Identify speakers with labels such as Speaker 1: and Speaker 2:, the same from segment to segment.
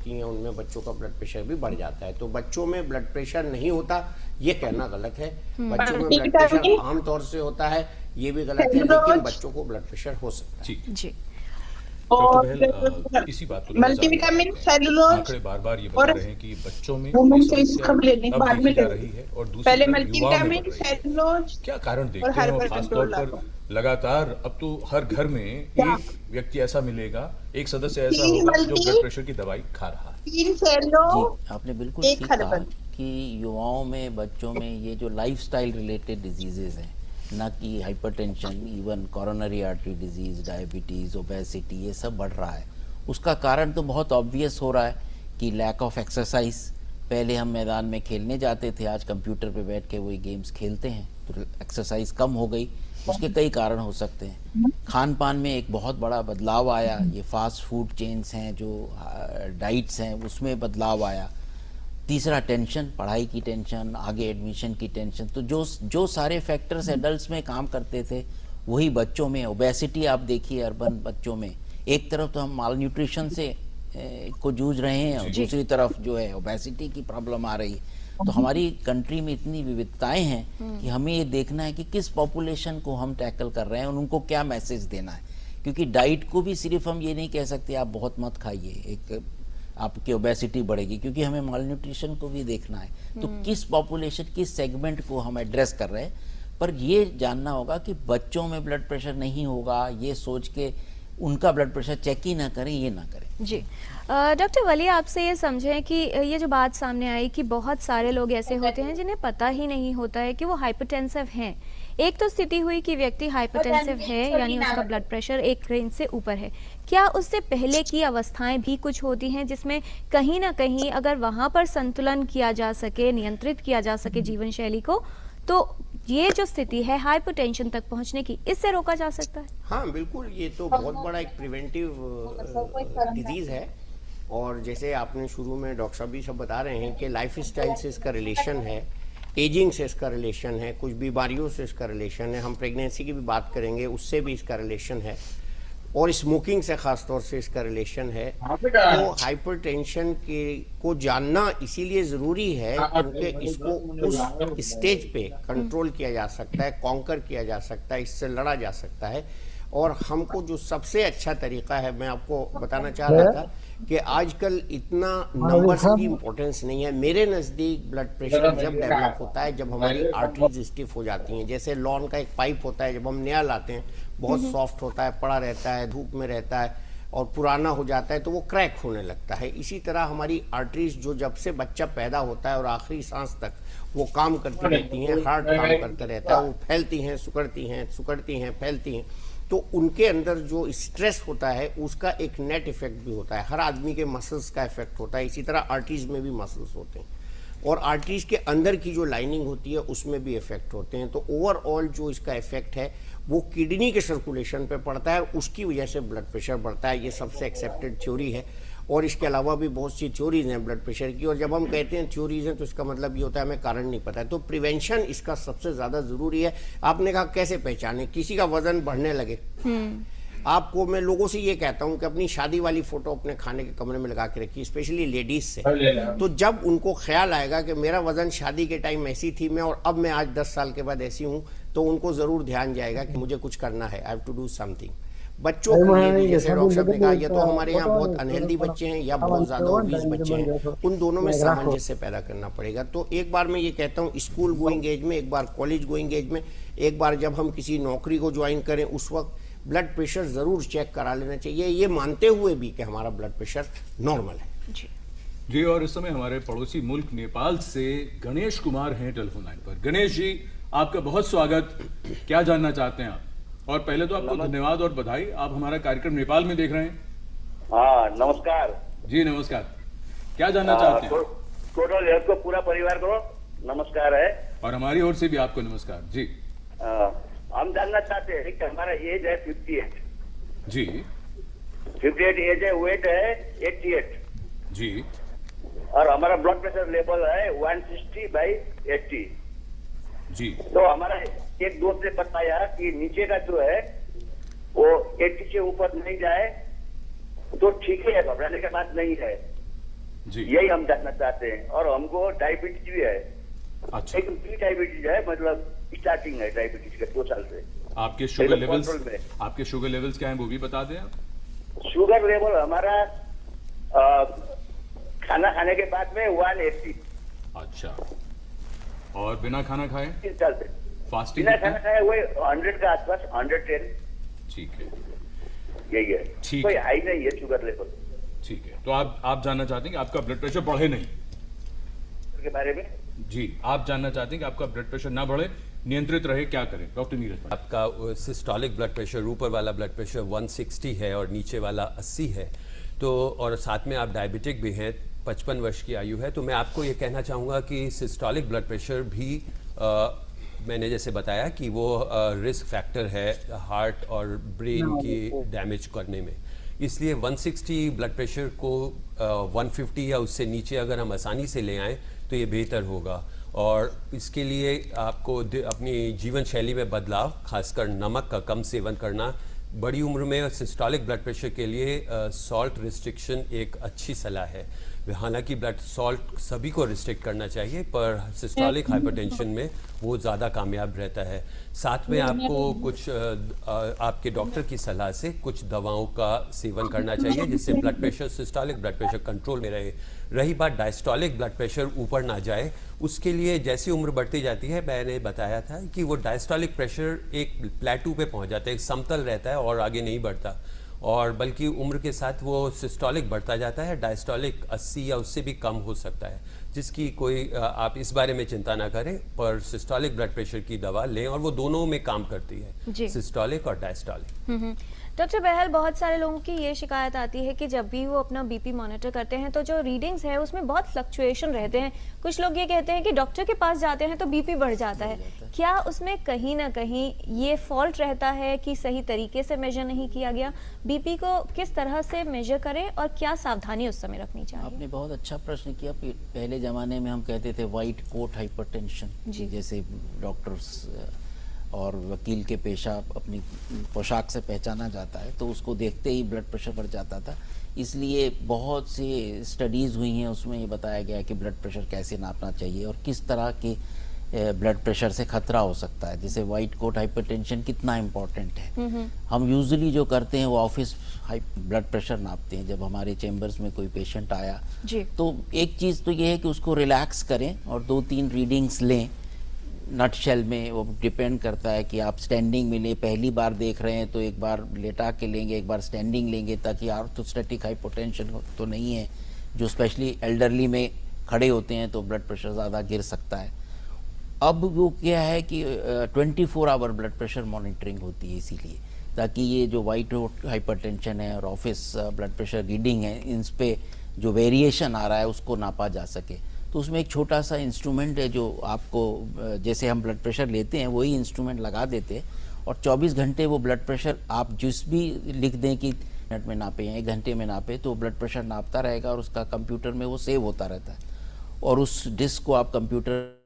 Speaker 1: होती हैं उनमें बच्चों का ब्लड प्रेशर भी बढ़ जाता है। तो बच्चों में ब्लड प्रेशर नहीं होता ये कहना गलत है। बच्चों में ब्लड प्रेशर आमतौर से होता है ये भी गलत है, लेकिन बच्चों को ब्लड प्रेशर हो सकता है।
Speaker 2: जी।
Speaker 3: और
Speaker 2: इसी बात को
Speaker 3: मल्टीविटामिन, सेलुलोज
Speaker 2: आंकड़े बार-बार ये बता रहे हैं कि बच्चों में
Speaker 3: होमोन
Speaker 2: ये
Speaker 3: से
Speaker 2: समस्या
Speaker 3: कब लेने
Speaker 2: अब
Speaker 3: बाद में
Speaker 2: देखी जा
Speaker 3: लेने।
Speaker 2: रही है और दूसरी
Speaker 3: पहले
Speaker 2: तरफ युवाओं में बढ़
Speaker 3: मल्टीविटामिन,
Speaker 2: रही है।
Speaker 3: सेलुलोज
Speaker 2: क्या कारण
Speaker 3: और
Speaker 2: देखते हैं? और
Speaker 3: हाइपर
Speaker 2: खासतौर
Speaker 3: कंट्रोल
Speaker 2: पर लगातार अब तो हर घर में एक व्यक्ति ऐसा मिलेगा, एक सदस्य ऐसा
Speaker 3: तीन
Speaker 2: होगा जो
Speaker 3: मल्टी-
Speaker 2: ब्लड प्रेशर की दवाई खा रहा है।
Speaker 3: 3 सेलो
Speaker 4: जी, आपने बिल्कुल
Speaker 3: एक
Speaker 4: ठीक कहा
Speaker 3: हर्बल।
Speaker 4: कि युवाओं में, बच्चों में ये जो लाइफस्टाइल रिलेटेड डिजीजेज हैं, ना कि hypertension, even coronary artery disease, diabetes, obesity, ये सब बढ़ रहा है। उसका कारण तो बहुत ऑब्वियस हो रहा है कि लैक ऑफ एक्सरसाइज। पहले हम मैदान में खेलने जाते थे, आज कंप्यूटर पे बैठ के वही गेम्स खेलते हैं, तो एक्सरसाइज कम हो गई। उसके कई कारण हो सकते हैं। खान पान में एक बहुत बड़ा बदलाव आया, ये फास्ट फूड चेन्स हैं, जो डाइट्स हैं, उसमें बदलाव आया। तीसरा टेंशन, पढ़ाई की टेंशन, आगे एडमिशन की टेंशन। तो जो सारे फैक्टर्स एडल्ट्स में काम करते थे वही बच्चों में। ओबेसिटी आप देखिए अर्बन बच्चों में, एक तरफ तो हम माल न्यूट्रिशन से को जूझ रहे हैं और दूसरी तरफ जो है ओबेसिटी की प्रॉब्लम आ रही है। तो हमारी कंट्री में इतनी विविधताएं हैं कि हमें ये देखना है कि किस पॉपुलेशन को हम टैकल कर रहे हैं और उनको क्या मैसेज देना है। क्योंकि डाइट को भी सिर्फ हम ये नहीं कह सकते आप बहुत मत खाइए, एक आपकी ओबेसिटी बढ़ेगी, क्योंकि हमें माल न्यूट्रिशन को भी देखना है। तो किस पॉपुलेशन, किस सेगमेंट को हम एड्रेस कर रहे हैं, पर ये जानना होगा कि बच्चों में ब्लड प्रेशर नहीं होगा ये सोच के उनका ब्लड प्रेशर चेक ही ना करें, ये ना करें।
Speaker 5: जी। डॉक्टर वली, आपसे ये समझें कि ये जो बात सामने आई कि बहुत सारे लोग ऐसे होते हैं जिन्हें पता ही नहीं होता है कि वो हाइपरटेंसिव हैं। एक तो स्थिति हुई कि व्यक्ति हाइपरटेंसिव है, यानी उसका ब्लड प्रेशर एक रेंज से ऊपर है। क्या उससे पहले की अवस्थाएं भी कुछ होती हैं जिसमें कहीं ना कहीं अगर वहाँ पर संतुलन किया जा सके, नियंत्रित किया जा सके जीवन शैली को, तो ये जो स्थिति है हाइपरटेंशन तक पहुंचने की, इससे रोका जा सकता है?
Speaker 1: हाँ बिल्कुल, ये तो बहुत बड़ा एक प्रिवेंटिव डिजीज है। और जैसे आपने शुरू में डॉक्टर साहब भी सब बता रहे हैं कि लाइफ स्टाइल से इसका रिलेशन है, एजिंग से इसका रिलेशन है, कुछ बीमारियों से इसका रिलेशन है, हम प्रेगनेंसी की भी बात करेंगे उससे भी इसका रिलेशन है, और स्मोकिंग से खास तौर से इसका रिलेशन है। तो हाइपरटेंशन के को जानना इसीलिए ज़रूरी है क्योंकि इसको उस स्टेज पे कंट्रोल किया जा सकता है, कॉन्कर किया जा सकता है, इससे लड़ा जा सकता है। और हमको जो सबसे अच्छा तरीका है, मैं आपको बताना चाह रहा था कि आजकल इतना नंबर्स की इम्पोर्टेंस नहीं है। मेरे नज़दीक ब्लड प्रेशर जब डेवलप होता है जब हमारी आर्टरीज स्टिफ हो जाती हैं। जैसे लॉन का एक पाइप होता है, जब हम नया लाते हैं बहुत सॉफ्ट होता है, पड़ा रहता है, धूप में रहता है और पुराना हो जाता है तो वो क्रैक होने लगता है। इसी तरह हमारी आर्टरीज जो जब से बच्चा पैदा होता है और आखिरी सांस तक वो काम करती रहती हैं, हार्ट काम करता रहता है, वो फैलती हैं, सिकुड़ती हैं, सिकुड़ती हैं, फैलती हैं। तो उनके अंदर जो स्ट्रेस होता है उसका एक नेट इफेक्ट भी होता है। हर आदमी के मसल्स का इफेक्ट होता है, इसी तरह आर्टरीज में भी मसल्स होते हैं और आर्टरीज के अंदर की जो लाइनिंग होती है उसमें भी इफेक्ट होते हैं। तो ओवरऑल जो इसका इफेक्ट है वो किडनी के सर्कुलेशन पे पड़ता है, उसकी वजह से ब्लड प्रेशर बढ़ता है। ये सबसे एक्सेप्टेड थ्योरी है और इसके अलावा भी बहुत सी थ्योरीज हैं ब्लड प्रेशर की। और जब हम कहते हैं थ्योरीज हैं तो इसका मतलब ये होता है हमें कारण नहीं पता है। तो प्रिवेंशन इसका सबसे ज़्यादा ज़रूरी है। आपने कहा कैसे पहचाने, किसी का वजन बढ़ने लगे, आपको मैं लोगों से ये कहता हूँ कि अपनी शादी वाली फोटो अपने खाने के कमरे में लगा के रखिए, स्पेशली लेडीज से। तो जब उनको ख्याल आएगा कि मेरा वजन शादी के टाइम ऐसी थी मैं और अब मैं आज 10 साल के बाद ऐसी हूँ, तो उनको जरूर ध्यान जाएगा कि मुझे कुछ करना है, I have to do something. बच्चों के लिए भी जैसे डॉक्टर साहब ने कहा, ये तो हमारे यहाँ बहुत अनहेल्दी बच्चे हैं या बहुत ज्यादा ओबीस बच्चे हैं, उन दोनों में सामंजस्य पैदा करना पड़ेगा। तो एक बार मैं ये कहता हूँ स्कूल गोइंग एज में, एक बार कॉलेज गोइंग एज में, एक बार जब हम किसी नौकरी को ज्वाइन करें उस वक्त ब्लड प्रेशर जरूर चेक करा लेना चाहिए, ये मानते हुए भी कि हमारा ब्लड प्रेशर नॉर्मल है।
Speaker 2: जी, और इस समय हमारे पड़ोसी मुल्क नेपाल से गणेश कुमार हैं टेलीफोन लाइन पर। गणेश जी, आपका बहुत स्वागत। क्या जानना चाहते हैं आप? और पहले तो आपको धन्यवाद और बधाई, आप हमारा कार्यक्रम नेपाल में देख रहे हैं।
Speaker 6: हाँ नमस्कार
Speaker 2: जी नमस्कार, क्या जानना चाहते हैं?
Speaker 6: टोटल हेल्थ को पूरा परिवार को नमस्कार है।
Speaker 2: और हमारी ओर से भी आपको नमस्कार। जी
Speaker 6: हम जानना चाहते हैं कि हमारा एज है 58
Speaker 2: जी,
Speaker 6: 58 एज है, वेट है 88
Speaker 2: जी,
Speaker 6: और हमारा ब्लड प्रेशर लेवल है 160/80
Speaker 2: जी।
Speaker 6: तो हमारा एक दोस्त ने बताया कि नीचे का जो है वो 80 से ऊपर नहीं जाए तो ठीक है, घबराने की बात नहीं है।
Speaker 2: जी।
Speaker 6: यही हम जानना चाहते हैं। और हमको डायबिटीज भी है,
Speaker 2: अच्छा,
Speaker 6: एकदम प्री डायबिटीज है, मतलब स्टार्टिंग है डायबिटीज का 2 साल से।
Speaker 2: आपके शुगर
Speaker 6: एकदम
Speaker 2: लेवल्स,
Speaker 6: control में।
Speaker 2: आपके शुगर लेवल्स क्या हैं वो भी बता दें आप।
Speaker 6: शुगर लेवल हमारा खाना खाने के बाद में 180।
Speaker 2: अच्छा, और बिना खाना खाए
Speaker 6: 3 साल से
Speaker 2: फास्टिंग
Speaker 6: बिना खाना खाए वही 100 के आसपास, 110
Speaker 2: ठीक है,
Speaker 6: यही है।
Speaker 2: ठीक
Speaker 6: कोई
Speaker 2: है।
Speaker 6: हाई नहीं है शुगर लेवल
Speaker 2: ठीक है। तो आप जानना चाहते हैं कि आपका ब्लड प्रेशर बढ़े नहीं।
Speaker 6: के बारे में।
Speaker 2: जी, आप जानना चाहते हैं कि आपका ब्लड प्रेशर ना बढ़े, नियंत्रित रहे, क्या करें डॉक्टर नीरज भाई?
Speaker 7: आपका सिस्टोलिक ब्लड प्रेशर, ऊपर वाला ब्लड प्रेशर 160 है और नीचे वाला 80 है, तो और साथ में आप डायबिटिक भी हैं, 55 वर्ष की आयु है, तो मैं आपको ये कहना चाहूँगा कि सिस्टोलिक ब्लड प्रेशर भी मैंने जैसे बताया कि वो रिस्क फैक्टर है हार्ट और ब्रेन की डैमेज करने में। इसलिए 160 ब्लड प्रेशर को 150 या उससे नीचे अगर हम आसानी से ले आएँ तो ये बेहतर होगा। और इसके लिए आपको अपनी जीवन शैली में बदलाव, खासकर नमक का कम सेवन करना, बड़ी उम्र में सिस्टोलिक ब्लड प्रेशर के लिए सॉल्ट रिस्ट्रिक्शन एक अच्छी सलाह है। हालांकि ब्लड सॉल्ट सभी को रिस्ट्रिक्ट करना चाहिए, पर सिस्टोलिक हाइपरटेंशन में वो ज़्यादा कामयाब रहता है। साथ में आपको कुछ आपके डॉक्टर की सलाह से कुछ दवाओं का सेवन करना चाहिए जिससे blood pressure, systolic blood pressure control में रहे। रही बात डायस्टोलिक ब्लड प्रेशर ऊपर ना जाए, उसके लिए जैसी उम्र बढ़ती जाती है, मैंने बताया था कि वो डायस्टोलिक प्रेशर एक प्लेटू पे पहुंच जाता है, एक समतल रहता है और आगे नहीं बढ़ता, और बल्कि उम्र के साथ वो सिस्टोलिक बढ़ता जाता है। डायस्टोलिक 80 या उससे भी कम हो सकता है, जिसकी कोई आप इस बारे में चिंता ना करें, पर सिस्टोलिक ब्लड प्रेशर की दवा लें और वो दोनों में काम करती है, सिस्टोलिक और डायस्टोलिक।
Speaker 5: डॉक्टर बहल, बहुत सारे लोगों की ये शिकायत आती है कि जब भी वो अपना बीपी मॉनिटर करते हैं तो जो रीडिंग्स है उसमें बहुत फ्लक्चुएशन रहते हैं। कुछ लोग ये कहते हैं कि डॉक्टर के पास जाते हैं तो बीपी बढ़ जाता है। क्या उसमें कहीं ना कहीं ये फॉल्ट रहता है कि सही तरीके से मेजर नहीं किया गया? बीपी को किस तरह से मेजर करें और क्या सावधानी उस समय रखनी चाहिए?
Speaker 4: आपने बहुत अच्छा प्रश्न किया। पहले ज़माने में हम कहते थे वाइट कोट हाइपरटेंशन, जैसे डॉक्टर्स और वकील के पेशा अपनी पोशाक से पहचाना जाता है, तो उसको देखते ही ब्लड प्रेशर बढ़ जाता था। इसलिए बहुत सी स्टडीज़ हुई हैं, उसमें ये बताया गया है कि ब्लड प्रेशर कैसे नापना चाहिए और किस तरह के ब्लड प्रेशर से खतरा हो सकता है। जैसे वाइट कोट हाइपरटेंशन कितना इम्पोर्टेंट है। हम यूजुअली जो करते हैं वो ऑफिस ब्लड प्रेशर नापते हैं। जब हमारे चेम्बर्स में कोई पेशेंट आया तो एक चीज़ तो ये है कि उसको रिलैक्स करें और 2-3 रीडिंग्स लें। नटशेल में वो डिपेंड करता है कि आप स्टैंडिंग में लें, पहली बार देख रहे हैं तो एक बार लेटा के लेंगे, एक बार स्टैंडिंग लेंगे, ताकि ऑर्थोस्टैटिक हाइपोटेंशन तो नहीं है, जो स्पेशली एल्डरली में खड़े होते हैं तो ब्लड प्रेशर ज़्यादा गिर सकता है। अब वो क्या है कि 24 आवर ब्लड प्रेशर मॉनिटरिंग होती है, इसीलिए ताकि ये जो वाइट हाइपरटेंशन है और ऑफिस ब्लड प्रेशर रीडिंग है, इन पे जो वेरिएशन आ रहा है उसको नापा जा सके। तो उसमें एक छोटा सा इंस्ट्रूमेंट है जो आपको, जैसे हम ब्लड प्रेशर लेते हैं वही इंस्ट्रूमेंट लगा देते हैं, और 24 घंटे वो ब्लड प्रेशर आप जिस भी लिख दें कि मिनट में नापे या 1 घंटे में नापे, तो ब्लड प्रेशर नापता रहेगा और उसका कंप्यूटर में वो सेव होता रहता है, और उस डिस्क को आप कंप्यूटर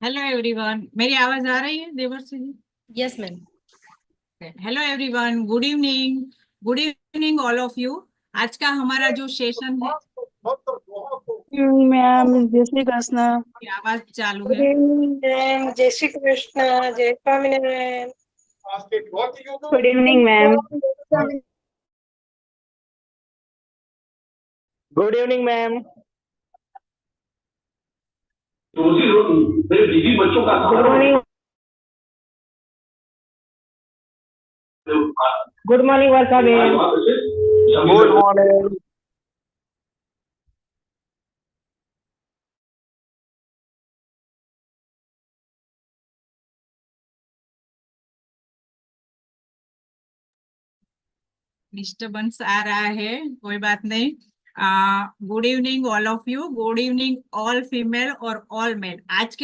Speaker 8: हेलो एवरीवन, मेरी आवाज आ रही है Devarshi ji?
Speaker 9: Yes ma'am.
Speaker 8: Hello everyone, good evening all of you. आज का हमारा जो सेशन है,
Speaker 3: मैम जय श्री कृष्ण।
Speaker 8: आवाज चालू
Speaker 3: गुड
Speaker 8: है।
Speaker 3: इवनिंग मैम, जय श्री कृष्ण, जय Swaminarayan.
Speaker 9: Good evening ma'am.
Speaker 6: Good evening ma'am.
Speaker 9: Good morning. Good morning Varsha ben.
Speaker 6: Good morning.
Speaker 8: Disturbance आ रहा है, कोई बात नहीं। Good evening all of you, good evening all female और ऑल मेल। आज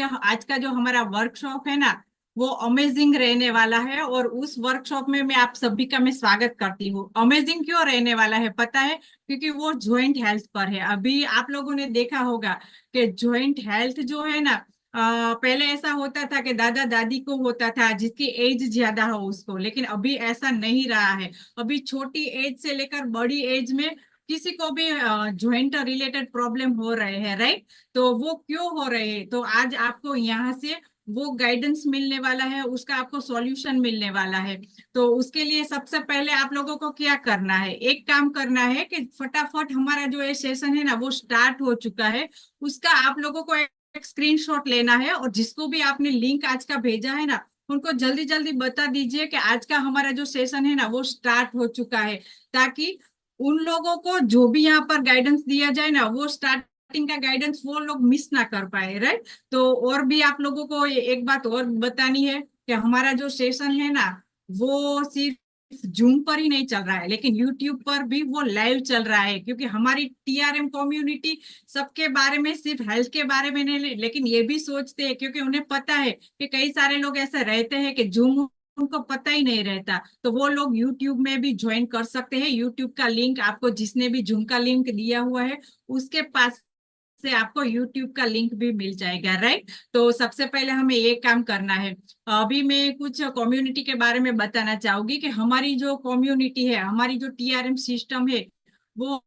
Speaker 8: का जो हमारा वर्कशॉप है ना, वो अमेजिंग रहने वाला है, और उस वर्कशॉप में मैं आप सभी का मैं स्वागत करती हूँ। अमेजिंग क्यों रहने वाला है पता है? क्योंकि वो जॉइंट हेल्थ पर है। अभी आप लोगों ने देखा होगा कि जॉइंट हेल्थ जो है ना, पहले ऐसा होता था कि दादा दादी को होता था, जिसकी एज ज्यादा हो उसको, लेकिन अभी ऐसा नहीं रहा है। अभी छोटी एज से लेकर बड़ी एज में किसी को भी ज्वाइंट रिलेटेड प्रॉब्लम हो रहे हैं, राइट। तो वो क्यों हो रहे हैं, तो आज आपको यहाँ से वो गाइडेंस मिलने वाला है, उसका आपको सॉल्यूशन मिलने वाला है। तो उसके लिए सबसे पहले आप लोगों को क्या करना है, एक काम करना है कि फटाफट हमारा जो ये सेशन है ना वो स्टार्ट हो चुका है, उसका आप लोगों को एक स्क्रीनशॉट लेना है, और जिसको भी आपने लिंक आज का भेजा है ना उनको जल्दी जल्दी बता दीजिए कि आज का हमारा जो सेशन है ना वो स्टार्ट हो चुका है, ताकि उन लोगों को जो भी यहाँ पर गाइडेंस दिया जाए ना वो स्टार्टिंग का गाइडेंस वो लोग मिस ना कर पाए, राइट। तो और भी आप लोगों को एक बात और बतानी है कि हमारा जो सेशन है ना वो सिर्फ जूम पर ही नहीं चल रहा है, लेकिन यूट्यूब पर भी वो लाइव चल रहा है, क्योंकि हमारी टीआरएम कम्युनिटी सबके बारे में, सिर्फ हेल्थ के बारे में नहीं, लेकिन ये भी सोचते हैं, क्योंकि उन्हें पता है कि कई सारे लोग ऐसे रहते हैं कि जूम उनको पता ही नहीं रहता, तो वो लोग यूट्यूब में भी ज्वाइन कर सकते हैं। यूट्यूब का लिंक आपको, जिसने भी जूम का लिंक दिया हुआ है उसके पास से आपको यूट्यूब का लिंक भी मिल जाएगा, राइट। तो सबसे पहले हमें ये काम करना है। अभी मैं कुछ कम्युनिटी के बारे में बताना चाहूंगी कि हमारी जो कम्युनिटी है, हमारी जो टीआरएम सिस्टम है वो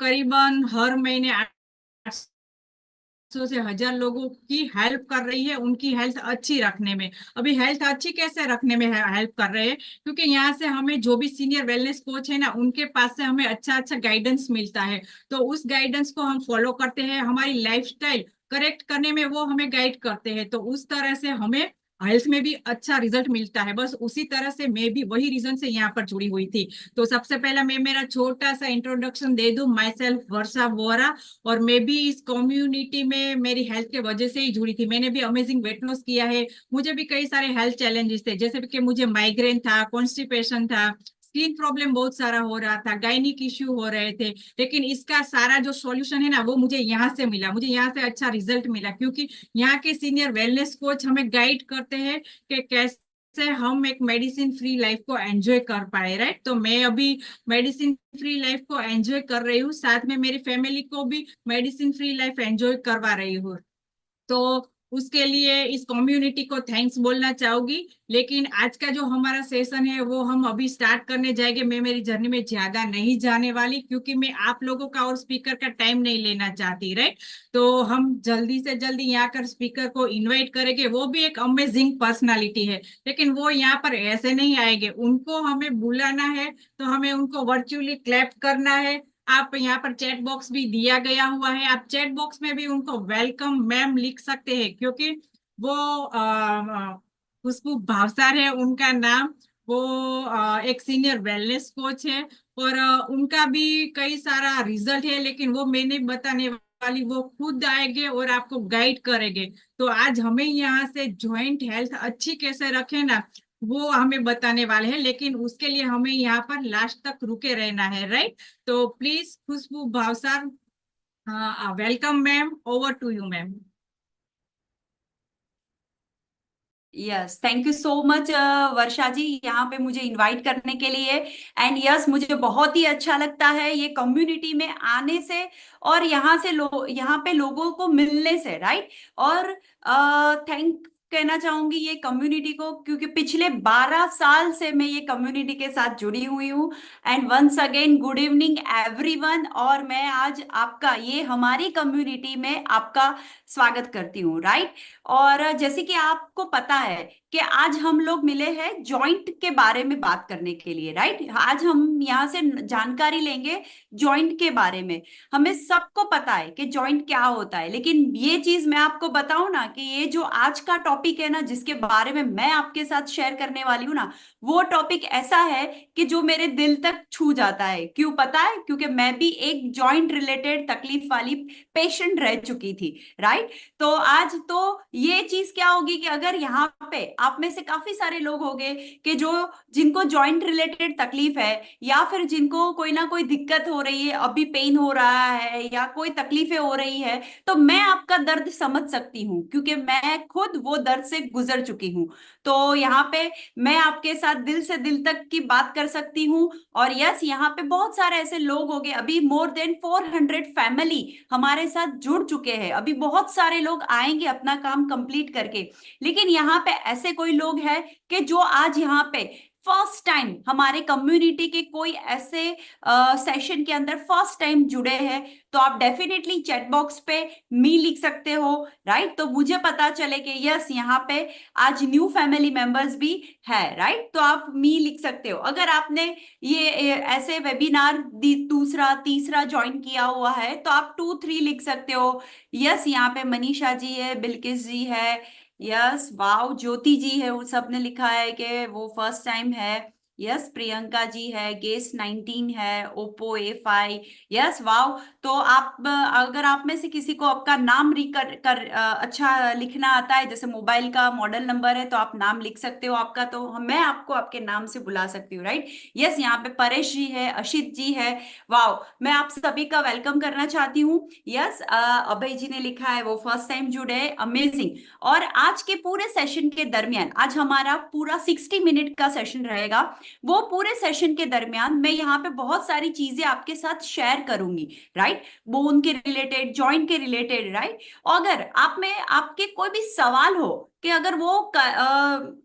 Speaker 8: करीबन हर महीने 800 से 1000 लोगों की हेल्प कर रही है, उनकी हेल्थ अच्छी रखने में। अभी हेल्थ अच्छी कैसे रखने में हेल्प कर रहे हैं, क्योंकि यहाँ से हमें जो भी सीनियर वेलनेस कोच है ना उनके पास से हमें अच्छा अच्छा गाइडेंस मिलता है, तो उस गाइडेंस को हम फॉलो करते हैं, हमारी लाइफस्टाइल करेक्ट करने में वो हमें गाइड करते हैं, तो उस तरह से हमें हेल्थ में भी अच्छा रिजल्ट मिलता है। बस उसी तरह से मैं भी वही रीजन से यहाँ पर जुड़ी हुई थी। तो सबसे पहले मैं मेरा छोटा सा इंट्रोडक्शन दे दूं, माई सेल्फ वर्षा वोरा, और मैं भी इस कम्युनिटी में मेरी हेल्थ के वजह से ही जुड़ी थी। मैंने भी अमेजिंग वेट लॉस किया है, मुझे भी कई सारे हेल्थ चैलेंजेस थे, जैसे कि मुझे माइग्रेन था, कॉन्स्टिपेशन था, स्किन प्रॉब्लम बहुत सारा हो रहा था, गायनिक इश्यू हो रहे थे, लेकिन इसका सारा जो सॉल्यूशन है ना वो मुझे यहाँ से मिला, मुझे यहाँ से अच्छा रिजल्ट मिला, क्योंकि यहाँ के सीनियर वेलनेस कोच हमें गाइड करते हैं कि कैसे हम एक मेडिसिन फ्री लाइफ को एंजॉय कर पाए, राइट। तो मैं अभी मेडिसिन फ्री लाइफ को एंजॉय कर रही हूँ, साथ में मेरी फैमिली को भी मेडिसिन फ्री लाइफ एंजॉय करवा रही हूँ। तो उसके लिए इस कम्युनिटी को थैंक्स बोलना चाहूंगी। लेकिन आज का जो हमारा सेशन है वो हम अभी स्टार्ट करने जाएंगे। मैं मेरी जर्नी में ज्यादा नहीं जाने वाली, क्योंकि मैं आप लोगों का और स्पीकर का टाइम नहीं लेना चाहती, राइट। तो हम जल्दी से जल्दी यहाँ कर स्पीकर को इनवाइट करेंगे, वो भी एक अमेजिंग पर्सनालिटी है, लेकिन वो यहाँ पर ऐसे नहीं आएंगे, उनको हमें बुलाना है, तो हमें उनको वर्चुअली क्लैप करना है। आप यहाँ पर चैट बॉक्स भी दिया गया हुआ है, आप चैट बॉक्स में भी उनको वेलकम मैम लिख सकते हैं, क्योंकि वो खुशबू भावसार है उनका नाम। वो एक सीनियर वेलनेस कोच है, और उनका भी कई सारा रिजल्ट है, लेकिन वो मैं नहीं बताने वाली, वो खुद आएंगे और आपको गाइड करेंगे। तो आज हमें यहाँ से जॉइंट हेल्थ अच्छी कैसे रखें ना वो हमें बताने वाले हैं, लेकिन उसके लिए हमें यहाँ पर लास्ट तक रुके रहना है, राइट। तो please Khushbu Bhavsar, welcome ma'am, over to you ma'am.
Speaker 10: Yes, thank you so much Varsha ji, यहाँ पे मुझे इनवाइट करने के लिए। एंड यस, मुझे बहुत ही अच्छा लगता है ये कम्युनिटी में आने से, और यहाँ से यहाँ पे लोगों को मिलने से, राइट। और थैंक कहना चाहूंगी ये कम्युनिटी को, क्योंकि पिछले 12 साल से मैं ये कम्युनिटी के साथ जुड़ी हुई हूँ। And once again good evening everyone, और मैं आज आपका ये हमारी कम्युनिटी में आपका स्वागत करती हूँ, राइट। और जैसे कि आपको पता है कि आज हम लोग मिले हैं जॉइंट के बारे में बात करने के लिए, राइट। आज हम यहाँ से जानकारी लेंगे जॉइंट के बारे में। हमें सबको पता है कि जॉइंट क्या होता है, लेकिन ये चीज मैं आपको बताऊं ना कि ये जो आज का टॉपिक है ना जिसके बारे में मैं आपके साथ शेयर करने वाली हूँ ना, वो टॉपिक ऐसा है कि जो मेरे दिल तक छू जाता है। क्यों पता है? क्योंकि मैं भी एक जॉइंट रिलेटेड तकलीफ वाली पेशेंट रह चुकी थी, राइट। तो आज तो ये चीज क्या होगी कि अगर यहाँ पे आप में से काफी सारे लोग होंगे कि जिनको जॉइंट रिलेटेड तकलीफ है, या फिर जिनको कोई ना कोई दिक्कत हो रही है, अभी पेन हो रहा है या कोई तकलीफें हो रही है, तो मैं आपका दर्द समझ सकती हूँ, क्योंकि मैं खुद वो दर्द से गुजर चुकी हूँ। तो यहाँ पे मैं आपके साथ दिल से दिल तक की बात कर सकती हूँ। और यस, यहाँ पे बहुत सारे ऐसे लोग हो गए, अभी मोर देन 400 फैमिली हमारे साथ जुड़ चुके हैं। अभी बहुत सारे लोग आएंगे अपना काम कंप्लीट करके, लेकिन यहाँ पे ऐसे कोई लोग हैं कि जो आज यहाँ पे फर्स्ट टाइम हमारे कम्युनिटी के कोई ऐसे सेशन के अंदर फर्स्ट टाइम जुड़े हैं। तो आप डेफिनेटली चैट बॉक्स पे मी लिख सकते हो, राइट। तो मुझे पता चले कि यस, यहाँ पे आज न्यू फैमिली मेंबर्स भी है, राइट। तो आप मी लिख सकते हो। अगर आपने ये ऐसे वेबिनार दूसरा तीसरा ज्वाइन किया हुआ है तो आप 2-3 लिख सकते हो। यस, यहाँ पे मनीषा जी है, बिल्किस जी है, यस, वाओ, ज्योति जी है, वो सब ने लिखा है कि वो फर्स्ट टाइम है। यस, प्रियंका जी है, गेस 19 है, ओप्पो A5, यस, वाओ। तो आप अगर आप में से किसी को आपका नाम अच्छा लिखना आता है, जैसे मोबाइल का मॉडल नंबर है तो आप नाम लिख सकते हो आपका, तो मैं आपको आपके नाम से बुला सकती हूँ, राइट। यस, यहाँ पे परेश जी है, अशित जी है, वाओ। मैं आप सभी का वेलकम करना चाहती हूँ। यस, अभय जी ने लिखा है वो फर्स्ट टाइम जुड़े, अमेजिंग। और आज के पूरे सेशन के दरमियान, आज हमारा पूरा 60 मिनट का सेशन रहेगा, वो पूरे सेशन के दरमियान मैं यहाँ पे बहुत सारी चीजें आपके साथ शेयर करूंगी, राइट। बोन के रिलेटेड, जॉइंट के रिलेटेड, राइट। अगर आप में आपके कोई भी सवाल हो कि अगर वो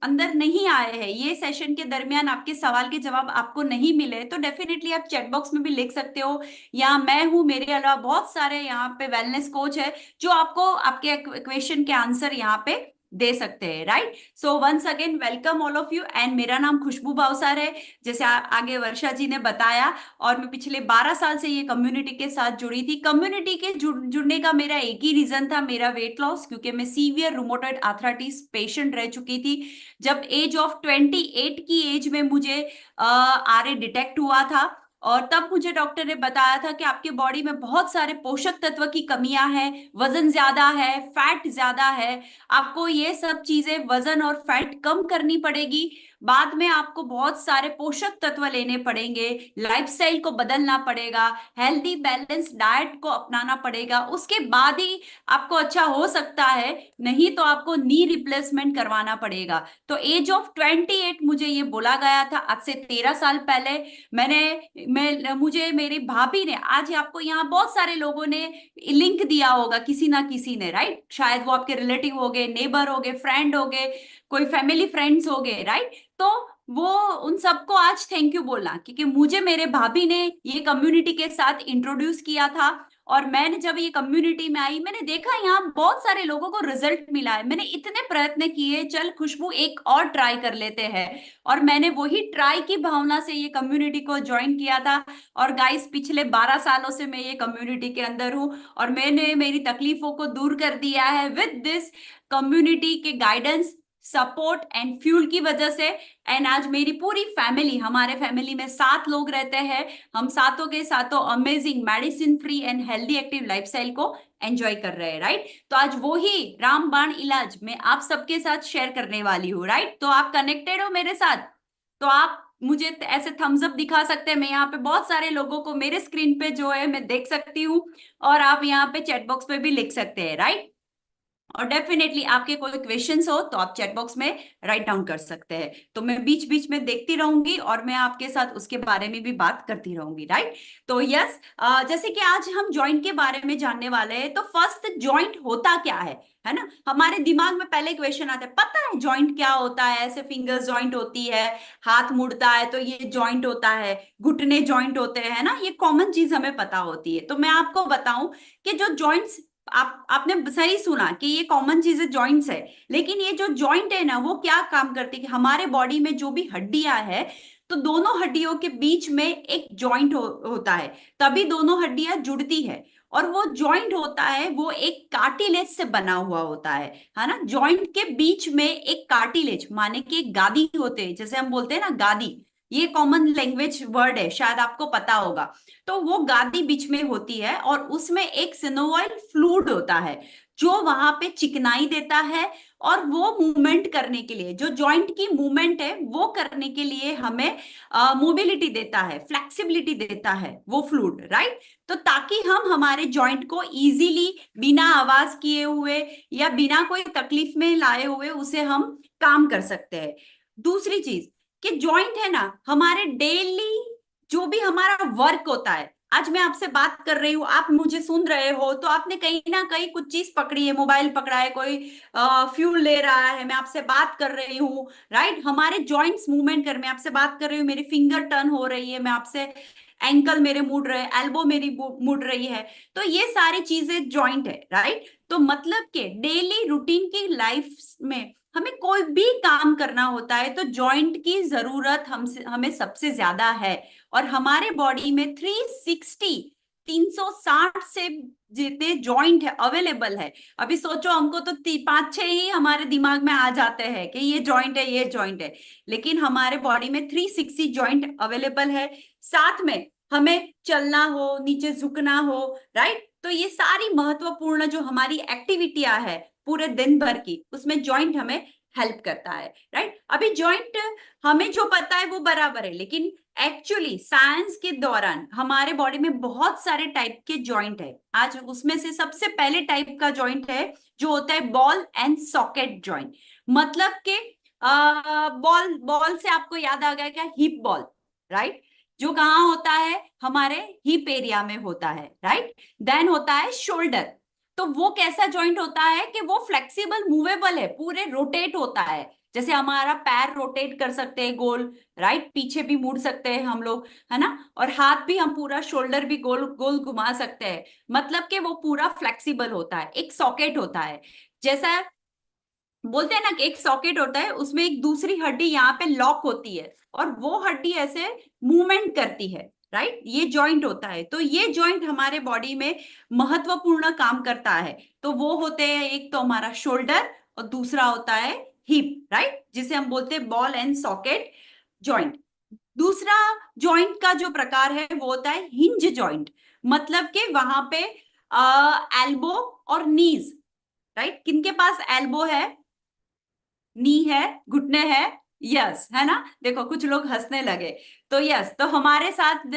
Speaker 10: अंदर नहीं आए हैं, ये सेशन के दरमियान आपके सवाल के जवाब आपको नहीं मिले, तो डेफिनेटली आप चैट बॉक्स में भी लिख सकते हो। या मैं हूं, मेरे अलावा बहुत सारे यहाँ पे वेलनेस कोच है जो आपको आपके क्वेश्चन के आंसर यहाँ पे दे सकते हैं, right. So once again welcome all of you. And मेरा नाम खुशबू भावसार है, जैसे आगे वर्षा जी ने बताया। और मैं पिछले 12 साल से ये कम्युनिटी के साथ जुड़ी थी। कम्युनिटी के जुड़ने का मेरा एक ही रीजन था, मेरा वेट लॉस, क्योंकि मैं सीवियर रूमेटॉइड आर्थराइटिस पेशेंट रह चुकी थी। जब एज ऑफ 28 की एज में मुझे RA डिटेक्ट हुआ था, और तब मुझे डॉक्टर ने बताया था कि आपके बॉडी में बहुत सारे पोषक तत्व की कमियां हैं, वजन ज्यादा है, फैट ज्यादा है। आपको ये सब चीजें, वजन और फैट कम करनी पड़ेगी। बाद में आपको बहुत सारे पोषक तत्व लेने पड़ेंगे, लाइफस्टाइल को बदलना पड़ेगा, हेल्दी बैलेंस डाइट को अपनाना पड़ेगा, उसके बाद ही आपको अच्छा हो सकता है, नहीं तो आपको नी रिप्लेसमेंट करवाना पड़ेगा। तो एज ऑफ 28 मुझे ये बोला गया था, आज से 13 साल पहले। मुझे मेरी भाभी ने, आज आपको यहाँ बहुत सारे लोगों ने लिंक दिया होगा, किसी ना किसी ने, राइट। शायद वो आपके रिलेटिव हो गए, नेबर हो गए, फ्रेंड हो गए, कोई फैमिली फ्रेंड्स हो गए, राइट। तो वो उन सबको आज थैंक यू बोलना, क्योंकि मुझे मेरे भाभी ने ये कम्युनिटी के साथ इंट्रोड्यूस किया था। और मैंने जब ये कम्युनिटी में आई, मैंने देखा यहाँ बहुत सारे लोगों को रिजल्ट मिला है। मैंने इतने प्रयत्न किए, चल खुशबू एक और ट्राई कर लेते हैं, और मैंने वही ट्राई की भावना से ये कम्युनिटी को ज्वाइन किया था। और गाइस, पिछले 12 सालों से मैं ये कम्युनिटी के अंदर हूँ, और मैंने मेरी तकलीफों को दूर कर दिया है विद दिस कम्युनिटी के गाइडेंस, सपोर्ट एंड फ्यूल की वजह से। एंड आज मेरी पूरी फैमिली, हमारे फैमिली में 7 लोग रहते हैं, हम सातों के सातों amazing medicine free and healthy active lifestyle को एंजॉय कर रहे हैं, राइट। तो आज वही रामबाण इलाज मैं आप सबके साथ शेयर करने वाली हूँ, राइट। तो आप कनेक्टेड हो मेरे साथ, तो आप मुझे ऐसे थम्स अप दिखा सकते हैं। मैं यहाँ पे बहुत सारे लोगों को मेरे स्क्रीन पे जो है मैं देख सकती हूँ, और आप यहाँ पे चैट बॉक्स पे भी लिख सकते हैं, राइट। और डेफिनेटली आपके कोई क्वेश्चंस हो तो आप चैट बॉक्स में राइट डाउन कर सकते हैं, तो मैं बीच बीच में देखती रहूंगी और मैं आपके साथ उसके बारे में भी बात करती रहूंगी, राइट। तो यस, जैसे कि आज हम जॉइंट के बारे में जानने वाले हैं, तो फर्स्ट जॉइंट होता क्या है ना। हमारे दिमाग में पहले क्वेश्चन आता है, पता है जॉइंट क्या होता है। ऐसे फिंगर्स जॉइंट होती है, हाथ मुड़ता है तो ये जॉइंट होता है, घुटने जॉइंट होते हैं ना, ये कॉमन चीज हमें पता होती है। तो मैं आपको बताऊं कि जो जॉइंट्स, आपने सही सुना कि ये कॉमन चीजें जॉइंट्स है, लेकिन ये जो जॉइंट है ना, वो क्या काम करती है कि हमारे बॉडी में जो भी हड्डियां है, तो दोनों हड्डियों के बीच में एक जॉइंट होता है, तभी दोनों हड्डियां जुड़ती है। और वो जॉइंट होता है, वो एक कार्टिलेज से बना हुआ होता है ना। जॉइंट के बीच में एक कार्टिलेज, माने कि एक गादी होते हैं, जैसे हम बोलते हैं ना गादी, ये कॉमन लैंग्वेज वर्ड है, शायद आपको पता होगा। तो वो गादी बीच में होती है, और उसमें एक सिनोवाइल फ्लूइड होता है जो वहां पे चिकनाई देता है, और वो मूवमेंट करने के लिए, जो जॉइंट की मूवमेंट है वो करने के लिए हमें मोबिलिटी देता है, फ्लेक्सिबिलिटी देता है वो फ्लूइड, राइट। तो ताकि हम हमारे जॉइंट को इजीली बिना आवाज किए हुए या बिना कोई तकलीफ में लाए हुए उसे हम काम कर सकते हैं। दूसरी चीज कि जॉइंट है ना, हमारे डेली जो भी हमारा वर्क होता है, आज मैं आपसे बात कर रही हूँ, आप मुझे सुन रहे हो, तो आपने कहीं ना कहीं कुछ चीज पकड़ी है, मोबाइल पकड़ा है, कोई फ्यूल ले रहा है, मैं आपसे बात कर रही हूँ, राइट। हमारे जॉइंट्स मूवमेंट कर, मैं आपसे बात कर रही हूँ, मेरी फिंगर टर्न हो रही है, मैं आपसे, एंकल मेरे मुड़ रहे, एल्बो मेरी मुड़ रही है, तो ये सारी चीजें जॉइंट है, राइट। तो मतलब के डेली रूटीन की लाइफ में हमें कोई भी काम करना होता है तो जॉइंट की जरूरत हमें सबसे ज्यादा है। और हमारे बॉडी में 360 से जितने जॉइंट है अवेलेबल है। अभी सोचो, हमको तो 5-6 ही हमारे दिमाग में आ जाते हैं कि ये जॉइंट है, ये जॉइंट है, लेकिन हमारे बॉडी में 360 जॉइंट अवेलेबल है। साथ में हमें चलना हो, नीचे झुकना हो, राइट। तो ये सारी महत्वपूर्ण जो हमारी एक्टिविटियां है पूरे दिन भर की, उसमें जॉइंट हमें हेल्प करता है, राइट। अभी जॉइंट हमें जो पता है वो बराबर है, लेकिन एक्चुअली साइंस के दौरान हमारे बॉडी में बहुत सारे टाइप के जॉइंट है। आज उसमें से सबसे पहले टाइप का जॉइंट है जो होता है बॉल एंड सॉकेट जॉइंट। मतलब के बॉल से आपको याद आ गया क्या? हिप बॉल, राइट, जो कहाँ होता है? हमारे हिप एरिया में होता है, राइट। देन होता है शोल्डर। तो वो कैसा जॉइंट होता है कि वो फ्लेक्सिबल, मूवेबल है, पूरे रोटेट होता है, जैसे हमारा पैर रोटेट कर सकते हैं गोल, राइट, पीछे भी मुड़ सकते हैं हम लोग, है ना। और हाथ भी हम पूरा, शोल्डर भी गोल गोल घुमा सकते हैं, मतलब कि वो पूरा फ्लेक्सिबल होता है। एक सॉकेट होता है, जैसा बोलते हैं ना कि एक सॉकेट होता है, उसमें एक दूसरी हड्डी यहाँ पे लॉक होती है और वो हड्डी ऐसे मूवमेंट करती है, राइट। ये जॉइंट होता है। तो ये जॉइंट हमारे बॉडी में महत्वपूर्ण काम करता है। तो वो होते हैं, एक तो हमारा शोल्डर और दूसरा होता है हिप, राइट, जिसे हम बोलते हैं बॉल एंड सॉकेट जॉइंट। दूसरा जॉइंट का जो प्रकार है वो होता है हिंज जॉइंट। मतलब कि वहां पे एल्बो और नीज, राइट। किनके पास एल्बो है, नी है, घुटने है? यस, है ना। देखो कुछ लोग हंसने लगे। तो यस, तो हमारे साथ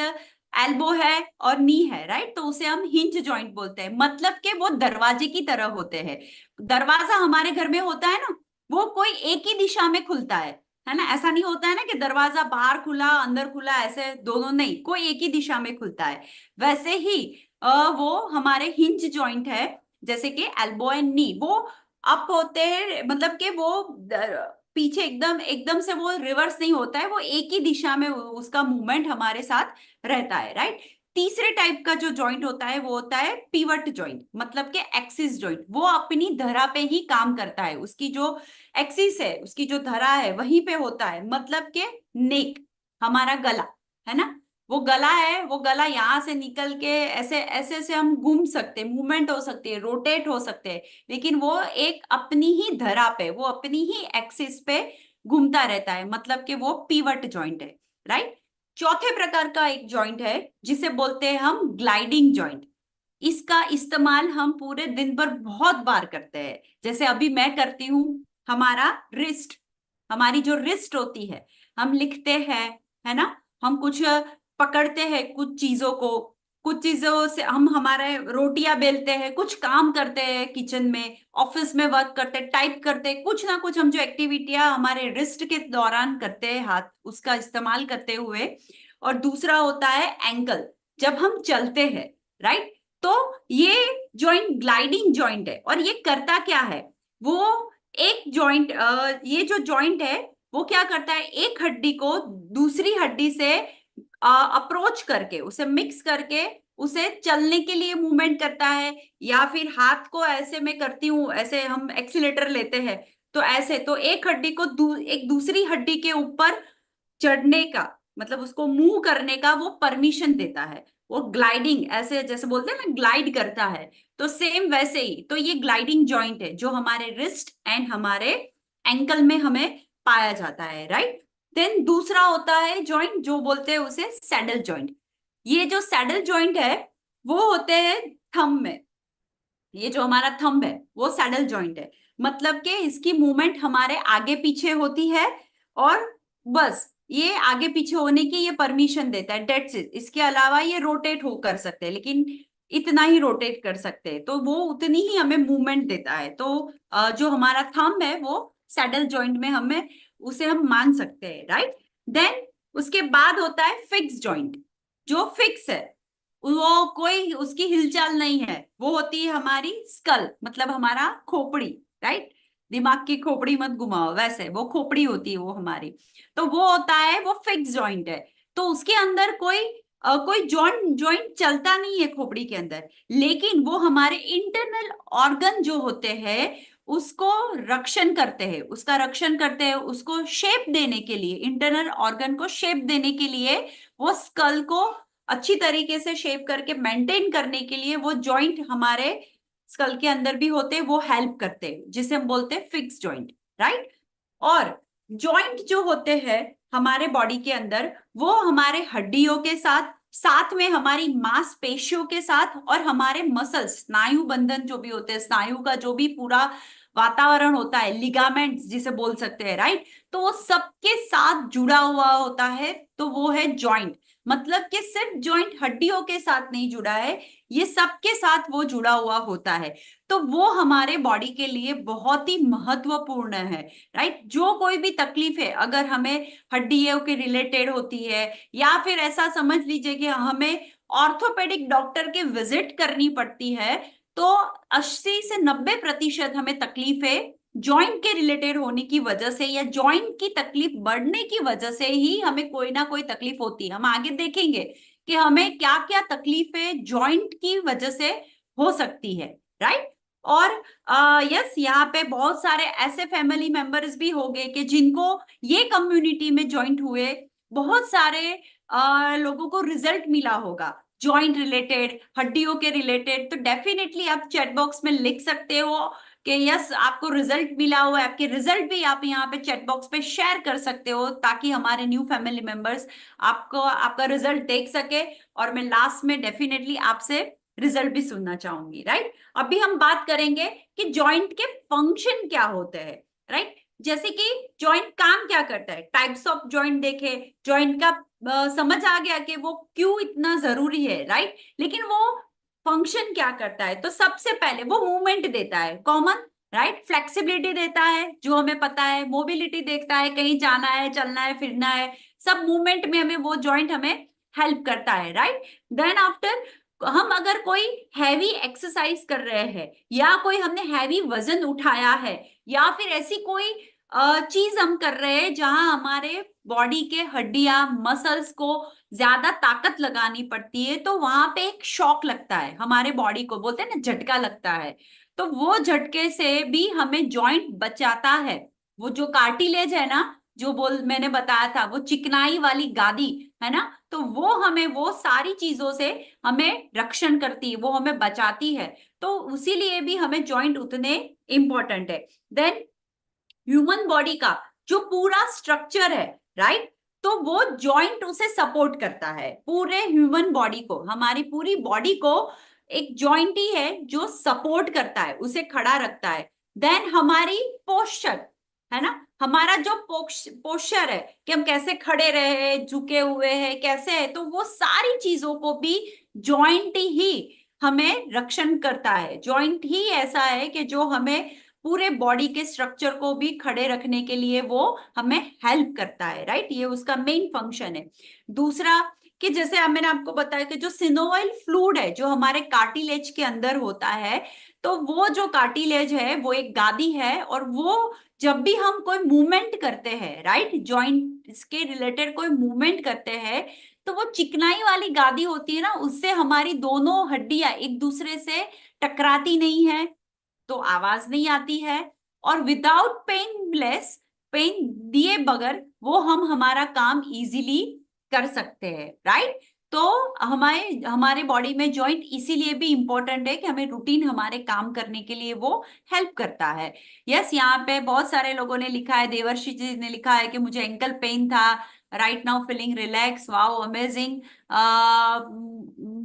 Speaker 10: एल्बो है और नी है, राइट। तो उसे हम हिंज जॉइंट बोलते हैं। मतलब कि वो दरवाजे की तरह होते हैं। दरवाजा हमारे घर में होता है ना, वो कोई एक ही दिशा में खुलता है ना। ऐसा नहीं होता है ना कि दरवाजा बाहर खुला अंदर खुला, ऐसे दोनों नहीं, कोई एक ही दिशा में खुलता है। वैसे ही वो हमारे हिंज जॉइंट है, जैसे कि एल्बो एंड नी, वो अप होते हैं, मतलब कि वो पीछे एकदम से वो रिवर्स नहीं होता है, वो एक ही दिशा में उसका मूवमेंट हमारे साथ रहता है, राइट। तीसरे टाइप का जो जॉइंट होता है वो होता है पिवट जॉइंट। मतलब कि एक्सिस जॉइंट, वो अपनी धरा पे ही काम करता है, उसकी जो एक्सिस है, उसकी जो धरा है वहीं पे होता है। मतलब कि नेक, हमारा गला है ना, वो गला है, वो गला यहाँ से निकल के ऐसे ऐसे से हम घूम सकते, मूवमेंट हो सकती है, रोटेट हो सकते हैं, लेकिन वो एक अपनी ही धरा पे, वो अपनी ही एक्सिस पे घूमता रहता है। मतलब कि वो पिवट जॉइंट है, राइट। चौथे प्रकार का एक जॉइंट है जिसे बोलते हैं हम ग्लाइडिंग जॉइंट। इसका इस्तेमाल हम पूरे दिन भर बहुत बार करते हैं। जैसे अभी मैं करती हूँ, हमारा रिस्ट, हमारी जो रिस्ट होती है, हम लिखते हैं, है ना, हम कुछ पकड़ते हैं कुछ चीजों को, कुछ चीजों से हम हमारे रोटियां बेलते हैं, कुछ काम करते हैं किचन में, ऑफिस में वर्क करते हैं, टाइप करते हैं, कुछ ना कुछ हम जो एक्टिविटियां हमारे रिस्ट के दौरान करते हैं, हाथ उसका इस्तेमाल करते हुए। और दूसरा होता है एंकल, जब हम चलते हैं, राइट। तो ये जॉइंट ग्लाइडिंग जॉइंट है। और ये करता क्या है, वो एक जॉइंट, ये जो जॉइंट है वो क्या करता है, एक हड्डी को दूसरी हड्डी से अप्रोच करके, उसे मिक्स करके उसे चलने के लिए मूवमेंट करता है। या फिर हाथ को ऐसे मैं करती हूँ, ऐसे हम एक्सीलेटर लेते हैं, तो ऐसे, तो एक हड्डी को एक दूसरी हड्डी के ऊपर चढ़ने का, मतलब उसको मूव करने का वो परमिशन देता है। वो ग्लाइडिंग, ऐसे जैसे बोलते हैं ना, ग्लाइड करता है। तो सेम वैसे ही, तो ये ग्लाइडिंग जॉइंट है जो हमारे रिस्ट एंड हमारे एंकल में हमें पाया जाता है, राइट। देन दूसरा होता है जॉइंट जो बोलते हैं उसे सैडल जॉइंट। ये जो सैडल जॉइंट है वो होते हैं थंब में, ये जो हमारा थंब है वो सैडल जॉइंट है। मतलब कि इसकी मूवमेंट हमारे आगे पीछे होती है और बस ये आगे पीछे होने की ये परमिशन देता है, डेट्स इट। इसके अलावा ये रोटेट हो कर सकते हैं, लेकिन इतना ही रोटेट कर सकते हैं, तो वो उतनी ही हमें मूवमेंट देता है। तो जो हमारा थंब है वो सैडल जॉइंट में हमें उसे हम मान सकते हैं, राइट। देन उसके बाद होता है फिक्स जॉइंट, जो फिक्स है, वो कोई उसकी हिलचाल नहीं है, वो होती है हमारी स्कल, मतलब हमारा खोपड़ी, राइट। दिमाग की खोपड़ी मत घुमाओ, वैसे वो खोपड़ी होती है वो हमारी। तो वो होता है, वो फिक्स जॉइंट है। तो उसके अंदर कोई जॉइंट चलता नहीं है खोपड़ी के अंदर, लेकिन वो हमारे इंटरनल ऑर्गन जो होते हैं उसको रक्षण करते हैं, उसका रक्षण करते हैं, उसको शेप देने के लिए, इंटरनल ऑर्गन को शेप देने के लिए, वो स्कल को अच्छी तरीके से शेप करके मेंटेन करने के लिए वो जॉइंट हमारे स्कल के अंदर भी होते हैं, वो हेल्प करते हैं, जिसे हम बोलते हैं फिक्स जॉइंट, राइट। और जॉइंट जो होते हैं हमारे बॉडी के अंदर, वो हमारे हड्डियों के साथ, साथ में हमारी मांसपेशियों के साथ, और हमारे मसल्स, स्नायु बंधन जो भी होते हैं, स्नायु का जो भी पूरा वातावरण होता है, लिगामेंट्स जिसे बोल सकते हैं, राइट, तो वो सबके साथ जुड़ा हुआ होता है, तो वो है जॉइंट। मतलब कि सिर्फ जॉइंट हड्डियों के साथ नहीं जुड़ा है, ये सबके साथ वो जुड़ा हुआ होता है। तो वो हमारे बॉडी के लिए बहुत ही महत्वपूर्ण है, राइट। जो कोई भी तकलीफ है, अगर हमें हड्डियों के रिलेटेड होती है, या फिर ऐसा समझ लीजिए कि हमें ऑर्थोपेडिक डॉक्टर के विजिट करनी पड़ती है, तो 80 से 90% हमें तकलीफें जॉइंट के रिलेटेड होने की वजह से, या जॉइंट की तकलीफ बढ़ने की वजह से ही हमें कोई ना कोई तकलीफ होती है। हम आगे देखेंगे कि हमें क्या क्या तकलीफें जॉइंट की वजह से हो सकती है, राइट। और यस, यहाँ पे बहुत सारे ऐसे फैमिली मेंबर्स भी हो गए कि जिनको ये कम्युनिटी में ज्वाइंट हुए, बहुत सारे लोगों को रिजल्ट मिला होगा जॉइंट रिलेटेड, हड्डियों के रिलेटेड। तो डेफिनेटली आप चैट बॉक्स में लिख सकते हो कि यस आपको रिजल्ट मिला हुआ है। आपके रिजल्ट भी आप यहाँ पे चैट बॉक्स पे शेयर कर सकते हो, ताकि हमारे न्यू फैमिली मेंबर्स आपका रिजल्ट देख सके, और मैं लास्ट में डेफिनेटली आपसे रिजल्ट भी सुनना चाहूंगी, राइट। अभी हम बात करेंगे कि जॉइंट के फंक्शन क्या होते हैं, राइट। जैसे कि जॉइंट काम क्या करता है, टाइप्स ऑफ जॉइंट देखे, जॉइंट का समझ आ गया कि वो क्यों इतना जरूरी है, राइट। लेकिन वो फंक्शन क्या करता है, तो सबसे पहले वो मूवमेंट देता है, कॉमन, राइट। फ्लेक्सिबिलिटी देता है, जो हमें पता है। मोबिलिटी देखता है, कहीं जाना है, चलना है, फिरना है, सब मूवमेंट में हमें वो जॉइंट हमें हेल्प करता है, राइट। देन आफ्टर, हम अगर कोई हैवी एक्सरसाइज कर रहे हैं, या कोई हमने हैवी वजन उठाया है, या फिर ऐसी कोई चीज हम कर रहे हैं जहां हमारे बॉडी के हड्डियां, मसल्स को ज्यादा ताकत लगानी पड़ती है, तो वहां पे एक शॉक लगता है हमारे बॉडी को, बोलते हैं ना झटका लगता है। तो वो झटके से भी हमें जॉइंट बचाता है। वो जो कार्टिलेज है ना, जो मैंने बताया था, वो चिकनाई वाली गादी है ना, तो वो हमें वो सारी चीजों से हमें रक्षण करती है, वो हमें बचाती है। तो उसीलिए भी हमें जॉइंट उतने इंपॉर्टेंट है। देन ह्यूमन बॉडी का जो पूरा स्ट्रक्चर है, राइट, तो वो जॉइंट उसे सपोर्ट करता है। पूरे ह्यूमन बॉडी को, हमारी पूरी बॉडी को एक जॉइंट ही है जो सपोर्ट करता है, उसे खड़ा रखता है। देन हमारी पोस्चर है ना, हमारा जो पोस्चर है कि हम कैसे खड़े रहे, झुके हुए हैं, कैसे है, तो वो सारी चीजों को भी जॉइंट ही हमें रक्षण करता है। जॉइंट ही ऐसा है कि जो हमें पूरे बॉडी के स्ट्रक्चर को भी खड़े रखने के लिए वो हमें हेल्प करता है, राइट। ये उसका मेन फंक्शन है। दूसरा कि जैसे मैंने आपको बताया कि जो सिनोवाइल फ्लूइड है, जो हमारे कार्टिलेज के अंदर होता है, तो वो जो कार्टिलेज है वो एक गादी है, और वो जब भी हम कोई मूवमेंट करते हैं, राइट, जॉइंट के रिलेटेड कोई मूवमेंट करते हैं, तो वो चिकनाई वाली गादी होती है ना, उससे हमारी दोनों हड्डियां एक दूसरे से टकराती नहीं है, तो आवाज नहीं आती है, और विदाउट पेन दिए बगैर वो हम हमारा काम इजीली कर सकते हैं, राइट। तो हमारे बॉडी में जॉइंट इसीलिए भी इंपॉर्टेंट है कि हमें रूटीन हमारे काम करने के लिए वो हेल्प करता है। यस, यहाँ पे बहुत सारे लोगों ने लिखा है, देवर्षि जी ने लिखा है कि मुझे एंकल पेन था, right now feeling relax, wow amazing.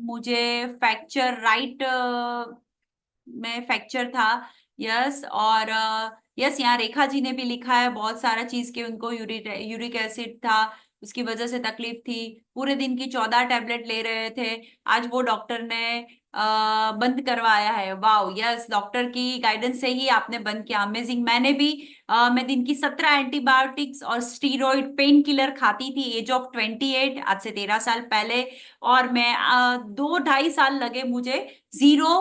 Speaker 10: मुझे फ्रैक्चर में फ्रैक्चर था, यस और यस यहाँ रेखा जी ने भी लिखा है बहुत सारा चीज के उनको यूरिक एसिड था, उसकी वजह से तकलीफ थी, पूरे दिन की 14 टैबलेट ले रहे थे, आज वो डॉक्टर ने बंद करवाया है। वाओ, यस डॉक्टर की गाइडेंस से ही आपने बंद किया, अमेजिंग। मैंने भी मैं दिन की 17 एंटीबायोटिक्स और स्टीरॉइड पेन किलर खाती थी एज ऑफ 28, आज से 13 साल पहले, और मैं 2-2.5 साल लगे मुझे जीरो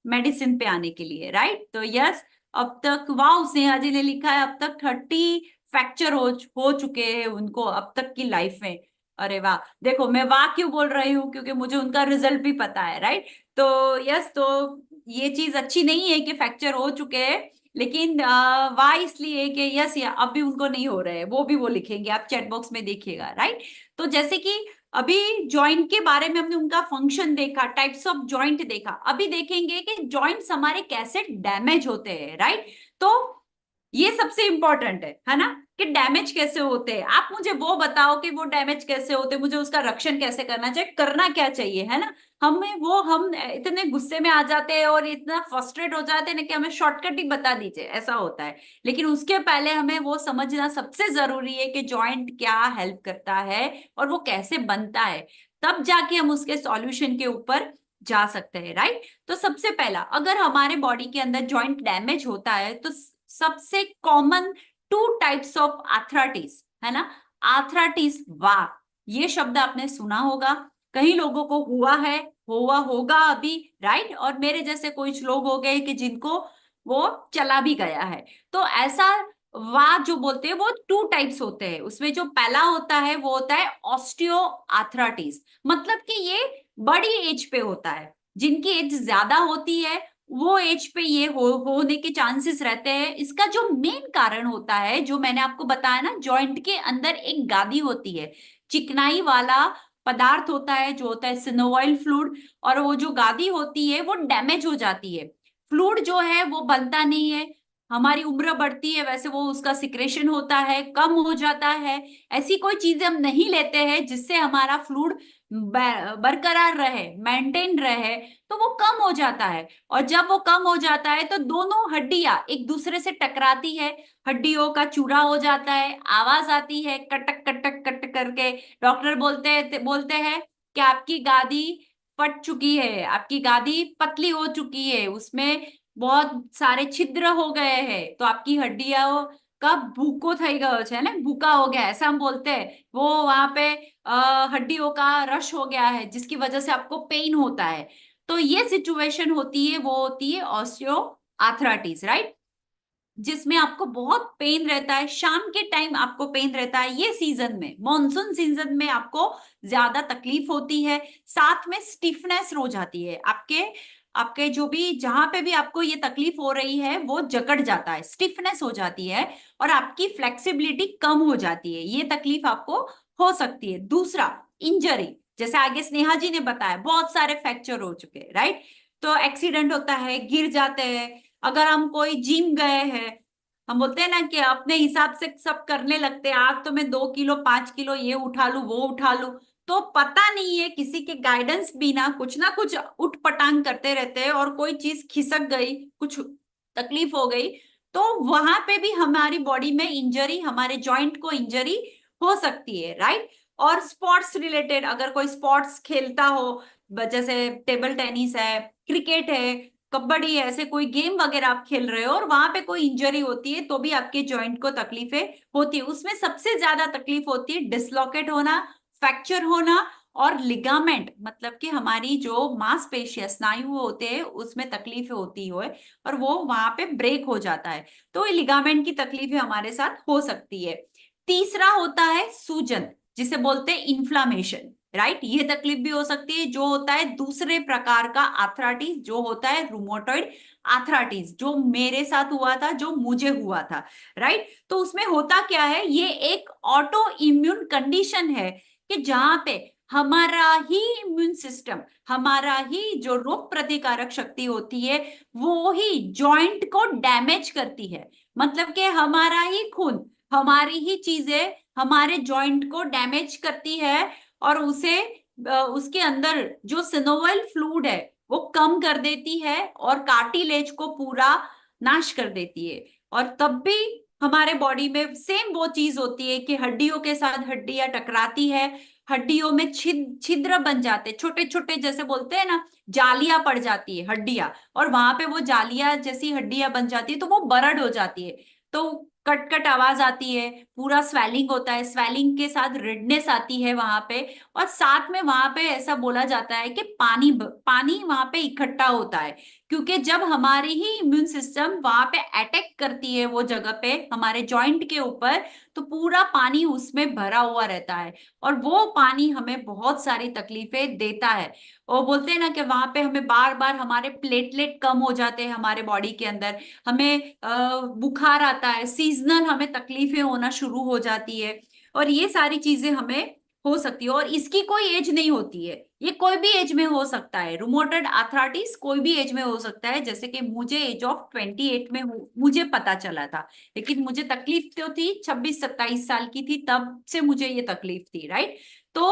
Speaker 10: मेडिसिन पे आने के लिए, राइट। तो यस अब तक, वाओ स्नेहा जी ने लिखा है अब तक 30 फ्रैक्चर हो चुके हैं उनको अब तक की लाइफ में। अरे वाह, देखो मैं वाह क्यों बोल रही हूँ, क्योंकि मुझे उनका रिजल्ट भी पता है, राइट। तो यस, तो ये चीज अच्छी नहीं है कि फ्रैक्चर हो चुके हैं, लेकिन वाह इसलिए कि यस या अब भी उनको नहीं हो रहे हैं, वो भी वो लिखेंगे, आप चैट बॉक्स में देखिएगा, राइट। तो जैसे कि अभी जॉइंट के बारे में हमने उनका फंक्शन देखा, टाइप्स ऑफ जॉइंट देखा, अभी देखेंगे कि जॉइंट्स हमारे कैसे डैमेज होते हैं, राइट। तो ये सबसे इंपॉर्टेंट है ना, कि डैमेज कैसे होते हैं। आप मुझे वो बताओ कि वो डैमेज कैसे होते हैं, मुझे उसका रक्षण कैसे करना चाहिए, करना क्या चाहिए, है ना। हम इतने गुस्से में आ जाते हैं और इतना फ्रस्ट्रेट हो जाते हैं ना कि हमें शॉर्टकट ही बता दीजिए, ऐसा होता है। लेकिन उसके पहले हमें वो समझना सबसे जरूरी है कि जॉइंट क्या हेल्प करता है और वो कैसे बनता है, तब जाके हम उसके सॉल्यूशन के ऊपर जा सकते हैं, राइट। तो सबसे पहला, अगर हमारे बॉडी के अंदर जॉइंट डैमेज होता है तो सबसे कॉमन 2 टाइप्स ऑफ आर्थराइटिस, है ना। आर्थराइटिस, वाह, ये शब्द आपने सुना होगा, कई लोगों को हुआ होगा अभी, राइट। और मेरे जैसे कुछ लोग हो गए कि जिनको वो चला भी गया है। तो ऐसा वाह जो बोलते हैं वो 2 टाइप्स होते हैं, उसमें जो पहला होता है वो होता है ऑस्टियो आर्थराइटिस, मतलब कि ये बड़ी एज पे होता है, जिनकी एज ज्यादा होती है वो एज पे ये होने के चांसेस रहते हैं। इसका जो मेन कारण होता है, जो मैंने आपको बताया ना, जॉइंट के अंदर एक गादी होती है, चिकनाई वाला पदार्थ होता है जो होता है सिनोवाइल फ्लूइड, और वो जो गादी होती है वो डैमेज हो जाती है, फ्लूइड जो है वो बनता नहीं है, हमारी उम्र बढ़ती है वैसे वो उसका सिक्रेशन होता है, कम हो जाता है। ऐसी कोई चीजें हम नहीं लेते हैं जिससे हमारा फ्लूइड बरकरार रहे, मेंटेन रहे, तो वो कम हो जाता है। और जब वो कम हो जाता है तो दोनों हड्डियां एक दूसरे से टकराती है, हड्डियों का चूरा हो जाता है, आवाज आती है कटक कटक कट करके, डॉक्टर बोलते हैं कि आपकी गादी फट चुकी है, आपकी गादी पतली हो चुकी है, उसमें बहुत सारे छिद्र हो गए हैं, तो आपकी हड्डियों का भूको થઈ ગયો છે ને, भूका हो गया, ऐसा हम बोलते हैं। वो वहां पे हड्डियों का रश हो गया है जिसकी वजह से आपको पेन होता है। तो ये सिचुएशन होती है, वो होती है ऑस्टियो आर्थराइटिस, राइट, जिसमें आपको बहुत पेन रहता है, शाम के टाइम आपको पेन रहता है, ये सीजन में, मॉनसून सीजन में आपको ज्यादा तकलीफ होती है, साथ में स्टिफनेस हो जाती है, आपके जो भी जहां पे भी आपको ये तकलीफ हो रही है वो जकड़ जाता है, स्टिफनेस हो जाती है, और आपकी फ्लेक्सिबिलिटी कम हो जाती है, ये तकलीफ आपको हो सकती है। दूसरा, इंजरी, जैसे आगे स्नेहा जी ने बताया बहुत सारे फ्रैक्चर हो चुके हैं, राइट। तो एक्सीडेंट होता है, गिर जाते हैं, अगर हम कोई जिम गए हैं, हम बोलते हैं ना कि अपने हिसाब से सब करने लगते हैं, आज तो मैं 2 किलो 5 किलो ये उठा लू वो उठा लू, तो पता नहीं है किसी के गाइडेंस बिना कुछ ना कुछ उठ पटांग करते रहते हैं, और कोई चीज खिसक गई, कुछ तकलीफ हो गई, तो वहां पे भी हमारी बॉडी में इंजरी, हमारे जॉइंट को इंजरी हो सकती है, राइट। और स्पोर्ट्स रिलेटेड, अगर कोई स्पोर्ट्स खेलता हो, जैसे टेबल टेनिस है, क्रिकेट है, कबड्डी है, ऐसे कोई गेम वगैरह आप खेल रहे हो और वहां पे कोई इंजरी होती है तो भी आपके जॉइंट को तकलीफें होती है। उसमें सबसे ज्यादा तकलीफ होती है डिसलोकेट होना, फ्रैक्चर होना, और लिगामेंट, मतलब कि हमारी जो मांसपेशियां स्नायु होते हैं उसमें तकलीफें होती है और वो वहां पे ब्रेक हो जाता है, तो ये लिगामेंट की तकलीफें हमारे साथ हो सकती है। तीसरा होता है सूजन, जिसे बोलते हैं इन्फ्लामेशन, राइट, ये तकलीफ भी हो सकती है, जो होता है दूसरे प्रकार का आर्थराइटिस, जो होता है रूमेटॉइड आर्थराइटिस, जो मेरे साथ हुआ था, जो मुझे हुआ था, राइट। तो उसमें होता क्या है, ये एक ऑटो इम्यून कंडीशन है कि जहां पे हमारा ही इम्यून सिस्टम, हमारा ही जो रोग प्रतिकारक शक्ति होती है वो ही जॉइंट को डैमेज करती है, मतलब कि हमारा ही खून, हमारी ही चीजें हमारे जॉइंट को डैमेज करती है, और उसके अंदर जो सिनोवियल फ्लूइड है वो कम कर देती है और कार्टिलेज को पूरा नाश कर देती है। और तब भी हमारे बॉडी में सेम वो चीज होती है कि हड्डियों के साथ हड्डियां टकराती है, हड्डियों में छिद्र बन जाते, छोटे छोटे, जैसे बोलते हैं ना, जालियां पड़ जाती है हड्डियां, और वहां पे वो जालियां जैसी हड्डियां बन जाती है तो वो बरड हो जाती है, तो कट कट आवाज आती है, पूरा स्वेलिंग होता है, स्वेलिंग के साथ रेडनेस आती है वहां पे, और साथ में वहां पे ऐसा बोला जाता है कि पानी वहां पे इकट्ठा होता है, क्योंकि जब हमारी ही इम्यून सिस्टम वहां पे अटैक करती है वो जगह पे हमारे जॉइंट के ऊपर, तो पूरा पानी उसमें भरा हुआ रहता है, और वो पानी हमें बहुत सारी तकलीफें देता है। वो बोलते हैं ना कि वहां पे हमें बार बार हमारे प्लेटलेट कम हो जाते हैं हमारे बॉडी के अंदर, हमें बुखार आता है, सीजनल हमें तकलीफें होना शुरू हो जाती है, और ये सारी चीजें हमें हो सकती है। और इसकी कोई एज नहीं होती है, ये कोई भी एज में हो सकता है, रूमेटॉइड आर्थराइटिस कोई भी एज में हो सकता है। जैसे कि मुझे एज ऑफ 28 में मुझे पता चला था, लेकिन मुझे तकलीफ तो थी, 26-27 साल की थी तब से मुझे ये तकलीफ थी, राइट। तो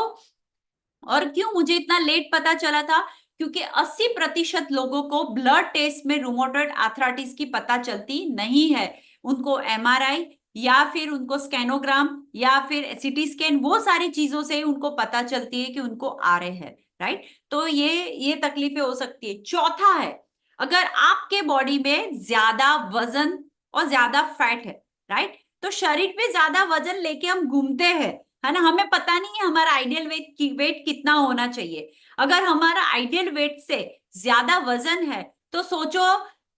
Speaker 10: और क्यों मुझे इतना लेट पता चला था, क्योंकि 80% लोगों को ब्लड टेस्ट में रूमेटॉइड आर्थराइटिस की पता चलती नहीं है, उनको एमआरआई या फिर उनको स्कैनोग्राम या फिर सिटी स्कैन, वो सारी चीजों से उनको पता चलती है कि उनको आ रहे हैं, राइट। तो ये तकलीफें हो सकती है। चौथा है, अगर आपके बॉडी में ज्यादा वजन और ज्यादा फैट है, राइट, तो शरीर पे ज्यादा वजन लेके हम घूमते हैं, है ना, हमें पता नहीं है हमारा आइडियल वेट कितना होना चाहिए। अगर हमारा आइडियल वेट से ज्यादा वजन है तो सोचो,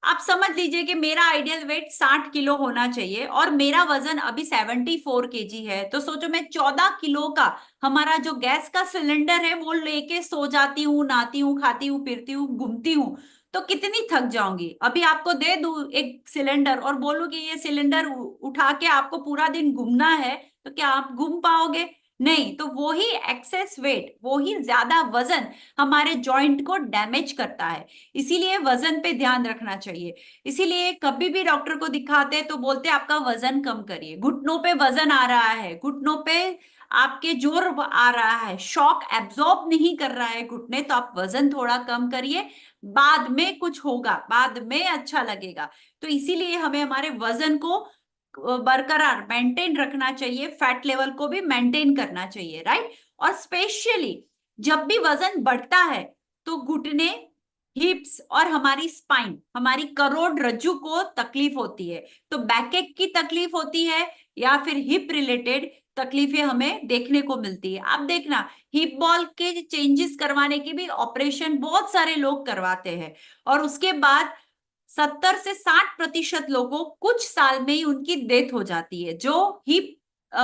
Speaker 10: आप समझ लीजिए कि मेरा आइडियल वेट 60 किलो होना चाहिए और मेरा वजन अभी 74 केजी है, तो सोचो मैं 14 किलो का हमारा जो गैस का सिलेंडर है वो लेके सो जाती हूँ, नहाती हूँ, खाती हूँ, फिरती हूँ, घूमती हूँ, तो कितनी थक जाऊंगी। अभी आपको दे दूं एक सिलेंडर और बोलूं कि ये सिलेंडर उठा के आपको पूरा दिन घूमना है, तो क्या आप घूम पाओगे? नहीं। तो वो ही एक्सेस वेट, वो ही ज्यादा वजन हमारे जॉइंट को डैमेज करता है, इसीलिए वजन पे ध्यान रखना चाहिए। इसीलिए कभी भी डॉक्टर को दिखाते तो बोलते आपका वजन कम करिए, घुटनों पे वजन आ रहा है, घुटनों पे आपके जोर आ रहा है, शॉक एब्जॉर्ब नहीं कर रहा है घुटने, तो आप वजन थोड़ा कम करिए, बाद में कुछ होगा, बाद में अच्छा लगेगा। तो इसीलिए हमें हमारे वजन को बरकरार मेंटेन रखना चाहिए, फैट लेवल को भी मेंटेन करना चाहिए, राइट। और स्पेशली जब भी वजन बढ़ता है तो घुटने, हिप्स और हमारी स्पाइन, हमारी करोड़रज्जु को तकलीफ होती है, तो बैकएक की तकलीफ होती है या फिर हिप रिलेटेड तकलीफें हमें देखने को मिलती है। आप देखना, हिप बॉल के चेंजेस करवाने की भी ऑपरेशन बहुत सारे लोग करवाते हैं, और उसके बाद 70 से 60% लोगों कुछ साल में ही उनकी डेथ हो जाती है जो हिप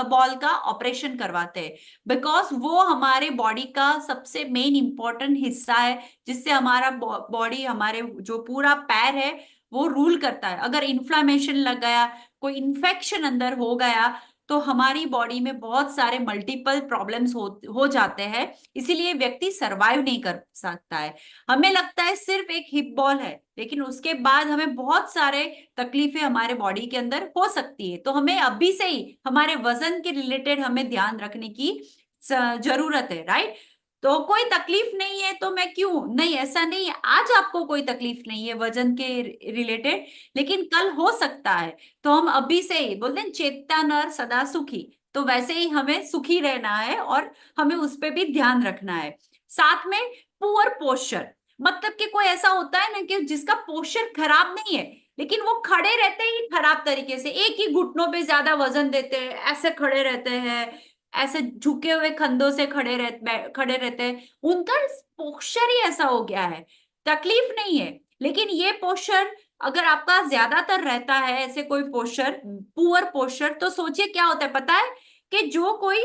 Speaker 10: बॉल का ऑपरेशन करवाते हैं, बिकॉज वो हमारे बॉडी का सबसे मेन इंपॉर्टेंट हिस्सा है, जिससे हमारा बॉडी, हमारे जो पूरा पैर है वो रूल करता है। अगर इन्फ्लामेशन लग गया, कोई इन्फेक्शन अंदर हो गया, तो हमारी बॉडी में बहुत सारे मल्टीपल प्रॉब्लम्स हो जाते हैं, इसीलिए व्यक्ति सरवाइव नहीं कर सकता है। हमें लगता है सिर्फ एक हिप बॉल है, लेकिन उसके बाद हमें बहुत सारे तकलीफें हमारे बॉडी के अंदर हो सकती है। तो हमें अभी से ही हमारे वजन के रिलेटेड हमें ध्यान रखने की जरूरत है, राइट। तो कोई तकलीफ नहीं है तो मैं क्यों नहीं, ऐसा नहीं है, आज आपको कोई तकलीफ नहीं है वजन के रिलेटेड, लेकिन कल हो सकता है, तो हम अभी से ही बोलते हैं चेता नर सदा सुखी, तो वैसे ही हमें सुखी रहना है और हमें उस पर भी ध्यान रखना है। साथ में पुअर पोस्चर, मतलब कि कोई ऐसा होता है ना कि जिसका पोस्चर खराब नहीं है, लेकिन वो खड़े रहते ही खराब तरीके से, एक ही घुटनों पे ज्यादा वजन देते हैं, ऐसे खड़े रहते हैं, ऐसे झुके हुए कंधों से खड़े रहते हैं, उनका पोस्चर ही ऐसा हो गया है। तकलीफ नहीं है, लेकिन ये पोस्चर अगर आपका ज्यादातर रहता है ऐसे कोई पोस्चर, पुअर पोस्चर, तो सोचिए क्या होता है पता है, कि जो कोई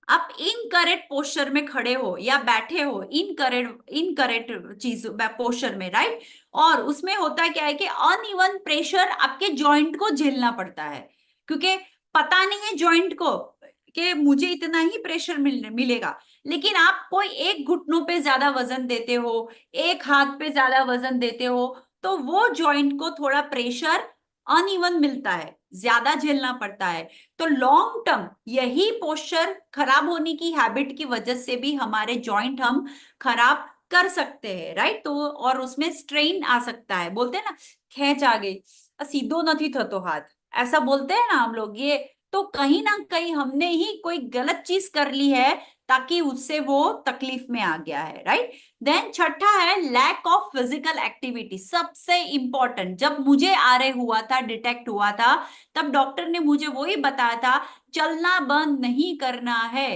Speaker 10: आप इनकरेक्ट पोस्चर में खड़े हो या बैठे हो, इनकरेक्ट चीज पोस्चर में, राइट, और उसमें होता क्या है कि अनइवन प्रेशर आपके जॉइंट को झेलना पड़ता है, क्योंकि पता नहीं है जॉइंट को कि मुझे इतना ही प्रेशर मिलेगा, लेकिन आप कोई एक घुटनों पे ज्यादा वजन देते हो, एक हाथ पे ज्यादा वजन देते हो, तो वो जॉइंट को थोड़ा प्रेशर अनइवन मिलता है, ज्यादा झेलना पड़ता है। तो लॉन्ग टर्म यही पोस्चर खराब होने की हैबिट की वजह से भी हमारे जॉइंट हम खराब कर सकते हैं, राइट। तो और उसमें स्ट्रेन आ सकता है, बोलते हैं ना खेच आ गई, सीधो नहीं थतो हाथ, ऐसा बोलते हैं ना हम लोग। ये तो कहीं ना कहीं हमने ही कोई गलत चीज कर ली है ताकि उससे वो तकलीफ में आ गया है, राइट। देन छठा है लैक ऑफ फिजिकल एक्टिविटी, सबसे इंपॉर्टेंट। जब मुझे आरए हुआ था, डिटेक्ट हुआ था, तब डॉक्टर ने मुझे वही बताया था, चलना बंद नहीं करना है,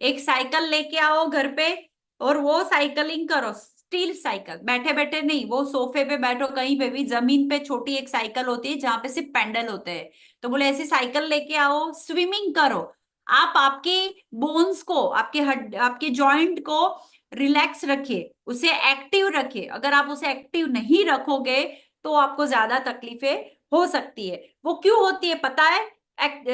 Speaker 10: एक साइकिल लेके आओ घर पे और वो साइकिलिंग करो, स्टील साइकिल, बैठे बैठे नहीं, वो सोफे पे बैठो, कहीं पे भी, जमीन पे छोटी एक साइकिल होती है जहां पे सिर्फ पेंडल होते हैं, तो बोले ऐसी साइकिल लेके आओ, स्विमिंग करो। आप आपके बोन्स को, आपके हड, आपके जॉइंट को रिलैक्स रखिए, उसे एक्टिव रखिए। अगर आप उसे एक्टिव नहीं रखोगे तो आपको ज्यादा तकलीफें हो सकती है। वो क्यों होती है पता है?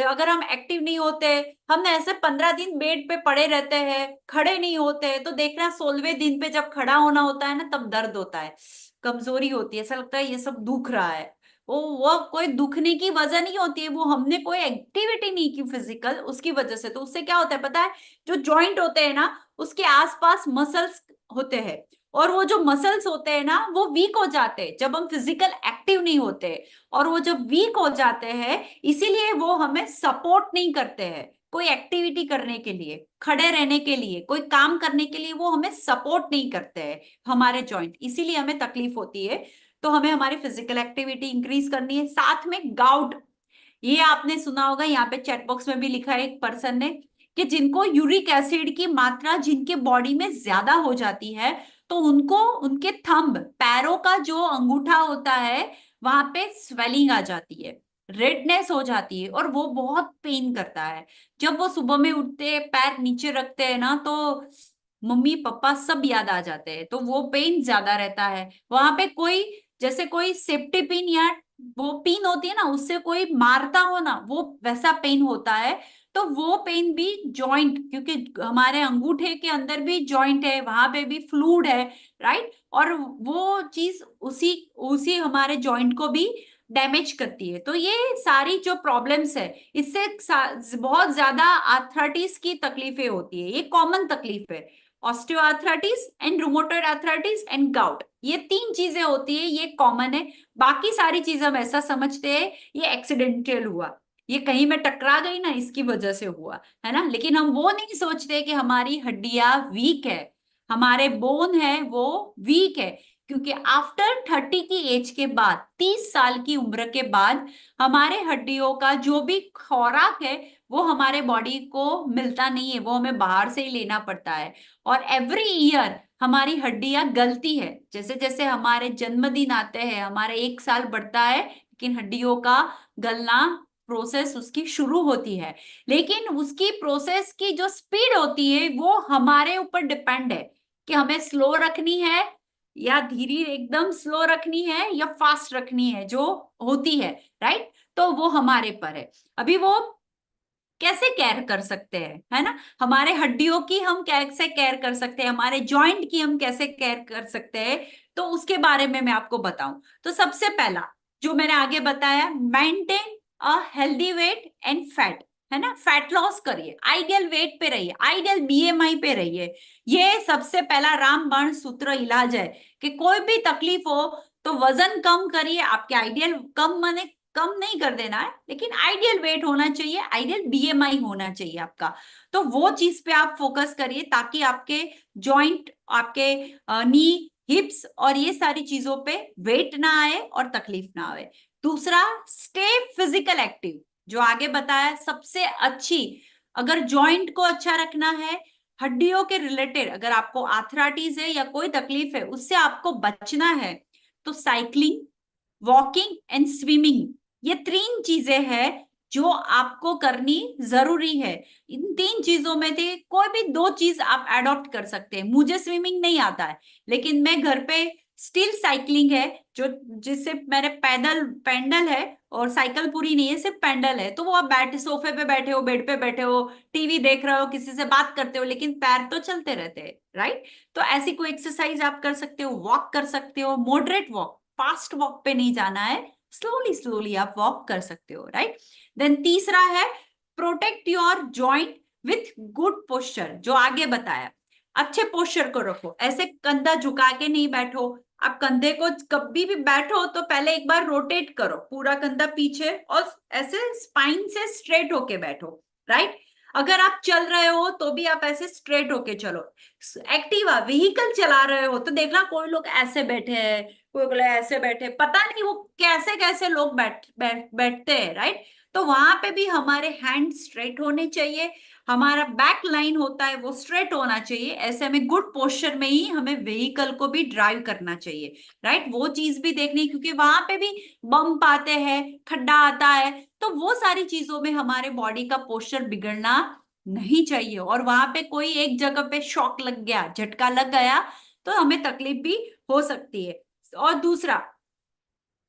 Speaker 10: अगर हम एक्टिव नहीं होते, हम ऐसे 15 दिन बेड पे पड़े रहते हैं, खड़े नहीं होते, तो देखना 16वें दिन पे जब खड़ा होना होता है ना, तब दर्द होता है, कमजोरी होती है, ऐसा लगता है ये सब दुख रहा है। वो कोई दुखने की वजह नहीं होती है, वो हमने कोई एक्टिविटी नहीं की फिजिकल, उसकी वजह से। तो उससे क्या होता है पता है? जो जॉइंट होते हैं ना, उसके आसपास मसल्स होते हैं, और वो जो मसल्स होते हैं ना, वो वीक हो जाते हैं जब हम फिजिकल एक्टिव नहीं होते। और वो जब वीक हो जाते हैं, इसीलिए वो हमें सपोर्ट नहीं करते हैं कोई एक्टिविटी करने के लिए, खड़े रहने के लिए, कोई काम करने के लिए, वो हमें सपोर्ट नहीं करते हैं हमारे जॉइंट, इसीलिए हमें तकलीफ होती है। तो हमें हमारी फिजिकल एक्टिविटी इंक्रीज करनी है। साथ में गाउट, ये आपने सुना होगा, यहाँ पे चैट बॉक्स में भी लिखा है एक पर्सन ने, कि जिनको यूरिक एसिड की मात्रा जिनके बॉडी में ज्यादा हो जाती है, तो उनको उनके थंब, पैरों का जो अंगूठा होता है, वहां पे स्वेलिंग आ जाती है, रेडनेस हो जाती है, और वो बहुत पेन करता है। जब वो सुबह में उठते, पैर नीचे रखते हैं ना, तो मम्मी पापा सब याद आ जाते हैं, तो वो पेन ज्यादा रहता है। वहां पे कोई, जैसे कोई सेफ्टी पिन या वो पिन होती है ना, उससे कोई मारता हो ना, वो वैसा पेन होता है। तो वो पेन भी जॉइंट, क्योंकि हमारे अंगूठे के अंदर भी जॉइंट है, वहां पे भी फ्लूइड है, राइट, और वो चीज उसी उसी हमारे जॉइंट को भी डैमेज करती है। तो ये सारी जो प्रॉब्लम्स है, इससे बहुत ज्यादा आर्थराइटिस की तकलीफें होती है, ये कॉमन तकलीफ है। Osteoarthritis and rheumatoid arthritis and gout, ये 3 चीजें होती है, ये कॉमन है। बाकी सारी चीजें हम ऐसा समझते हैं ये एक्सीडेंटल हुआ, ये कहीं में टकरा गई ना, इसकी वजह से हुआ, है ना। लेकिन हम वो नहीं सोचते कि हमारी हड्डियां वीक है, हमारे बोन है वो वीक है, क्योंकि आफ्टर 30 की एज के बाद, 30 साल की उम्र के बाद, हमारे हड्डियों का जो भी खुराक है वो हमारे बॉडी को मिलता नहीं है, वो हमें बाहर से ही लेना पड़ता है। और एवरी ईयर हमारी हड्डियां गलती है, जैसे जैसे हमारे जन्मदिन आते हैं, हमारे 1 साल बढ़ता है, लेकिन हड्डियों का गलना प्रोसेस उसकी शुरू होती है। लेकिन उसकी प्रोसेस की जो स्पीड होती है वो हमारे ऊपर डिपेंड है, कि हमें स्लो रखनी है या धीरे एकदम स्लो रखनी है या फास्ट रखनी है, जो होती है, राइट। तो वो हमारे पर है। अभी वो कैसे केयर कर सकते हैं, है ना, हमारे हड्डियों की हम कैसे केयर कर सकते हैं, हमारे जॉइंट की हम कैसे केयर कर सकते हैं, तो उसके बारे में मैं आपको बताऊं। तो सबसे पहला जो मैंने आगे बताया, maintain a healthy weight and fat, है ना, फैट लॉस करिए, आइडियल वेट पे रहिए, आइडियल बीएमआई पे रहिए। ये सबसे पहला रामबाण सूत्र इलाज है, कि कोई भी तकलीफ हो तो वजन कम करिए, आपके आइडियल कम, माने कम नहीं कर देना है, लेकिन आइडियल वेट होना चाहिए, आइडियल बीएमआई होना चाहिए आपका। तो वो चीज पे आप फोकस करिए, ताकि आपके जॉइंट, आपके नी, हिप्स और ये सारी चीजों पे वेट ना आए और तकलीफ ना आए। दूसरा, स्टे फिजिकल एक्टिव, जो आगे बताया सबसे अच्छी, अगर जॉइंट को अच्छा रखना है, हड्डियों के रिलेटेड अगर आपको आर्थराइटिस है या कोई तकलीफ है, उससे आपको बचना है, तो साइकिलिंग, वॉकिंग एंड स्विमिंग, ये 3 चीजें हैं जो आपको करनी जरूरी है। इन 3 चीजों में से कोई भी 2 चीज आप अडॉप्ट कर सकते हैं। मुझे स्विमिंग नहीं आता है, लेकिन मैं घर पे स्टिल साइकिलिंग है, जो जिससे मेरे पेंडल है, और साइकिल पूरी नहीं है, सिर्फ पेंडल है, तो वो आप सोफे पे बैठे हो, बेड पे बैठे हो, टीवी देख रहे हो, किसी से बात करते हो, लेकिन पैर तो चलते रहते हैं, राइट। तो ऐसी कोई एक्सरसाइज आप कर सकते हो, वॉक कर सकते हो, मॉडरेट वॉक, फास्ट वॉक पे नहीं जाना है, स्लोली स्लोली आप वॉक कर सकते हो, राइट। देन तीसरा है, protect your joint with good posture, जो आगे बताया, अच्छे पोस्चर को रखो, ऐसे कंधा झुका के नहीं बैठो। आप कंधे को कभी भी बैठो तो पहले एक बार रोटेट करो, पूरा कंधा पीछे, और ऐसे स्पाइन से स्ट्रेट होके बैठो, राइट। अगर आप चल रहे हो तो भी आप ऐसे स्ट्रेट होके चलो। एक्टिवा व्हीकल चला रहे हो तो देखना कोई लोग ऐसे बैठे हैं, कोई लोग ऐसे बैठे, पता नहीं वो कैसे कैसे लोग बैठते हैं, राइट। तो वहां पे भी हमारे हैंड स्ट्रेट होने चाहिए, हमारा बैक लाइन होता है वो स्ट्रेट होना चाहिए। ऐसे में गुड पोस्चर में ही हमें व्हीकल को भी ड्राइव करना चाहिए, राइट। वो चीज भी देखनी, क्योंकि वहां पे भी बम्प आते हैं, खड्डा आता है, तो वो सारी चीजों में हमारे बॉडी का पोस्चर बिगड़ना नहीं चाहिए। और वहां पे कोई एक जगह पे शॉक लग गया, झटका लग गया, तो हमें तकलीफ भी हो सकती है। और दूसरा,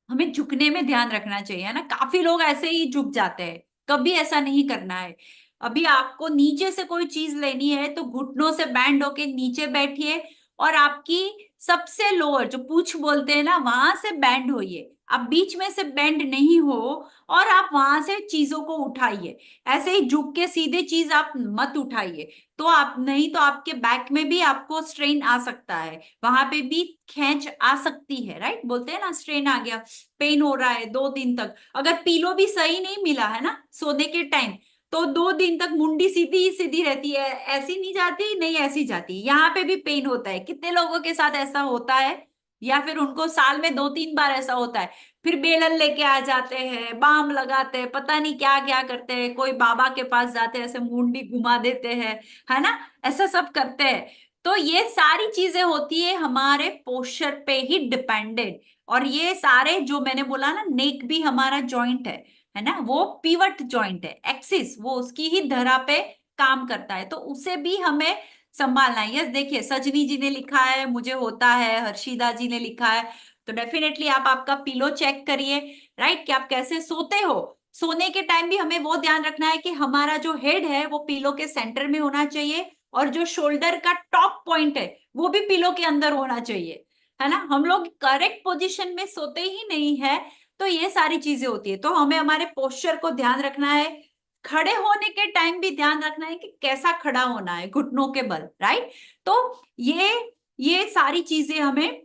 Speaker 10: हमें झुकने में ध्यान रखना चाहिए, है ना। काफी लोग ऐसे ही झुक जाते हैं, कभी ऐसा नहीं करना है। अभी आपको नीचे से कोई चीज लेनी है तो घुटनों से बैंड होके नीचे बैठिए, और आपकी सबसे लोअर जो पूंछ बोलते हैं ना, वहां से बैंड होइए। आप बीच में से बैंड नहीं हो, और आप वहां से चीजों को उठाइए। ऐसे ही झुक के सीधे चीज आप मत उठाइए, तो आप नहीं तो आपके बैक में भी आपको स्ट्रेन आ सकता है, वहां पे भी खींच आ सकती है, राइट। बोलते हैं ना स्ट्रेन आ गया, पेन हो रहा है 2 दिन तक। अगर पीलो भी सही नहीं मिला है ना सोने के टाइम, तो 2 दिन तक मुंडी सीधी सीधी रहती है, ऐसी नहीं जाती, नहीं ऐसी जाती, यहाँ पे भी पेन होता है। कितने लोगों के साथ ऐसा होता है, या फिर उनको साल में 2-3 बार ऐसा होता है, फिर बेलन लेके आ जाते हैं, बाम लगाते हैं, पता नहीं क्या क्या करते हैं, कोई बाबा के पास जाते हैं, ऐसे मुंडी घुमा देते हैं, है ना, ऐसा सब करते हैं। तो ये सारी चीजें होती है हमारे पोस्चर पे ही डिपेंडेंट। और ये सारे जो मैंने बोला ना, नेक भी हमारा जॉइंट है ना, वो पिवट जॉइंट है, एक्सिस वो उसकी ही धरा पे काम करता है, तो उसे भी हमें संभालना है। यस, देखिए सजनी जी ने लिखा है मुझे होता है, हर्षिदा जी ने लिखा है, तो डेफिनेटली आप आपका पिलो चेक करिए, राइट, कि आप कैसे सोते हो। सोने के टाइम भी हमें वो ध्यान रखना है कि हमारा जो हेड है वो पिलो के सेंटर में होना चाहिए, और जो शोल्डर का टॉप पॉइंट है वो भी पिलो के अंदर होना चाहिए, है ना। हम लोग करेक्ट पोजीशन में सोते ही नहीं है, तो ये सारी चीजें होती है। तो हमें हमारे पोस्चर को ध्यान रखना है, खड़े होने के टाइम भी ध्यान रखना है कि कैसा खड़ा होना है, घुटनों के बल, राइट। तो ये सारी चीजें हमें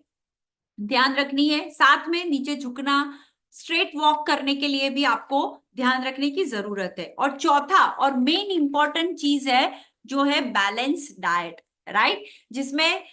Speaker 10: ध्यान रखनी है। साथ में नीचे झुकना, स्ट्रेट वॉक करने के लिए भी आपको ध्यान रखने की जरूरत है। और चौथा और मेन इंपॉर्टेंट चीज है जो है बैलेंस डाइट, राइट, जिसमें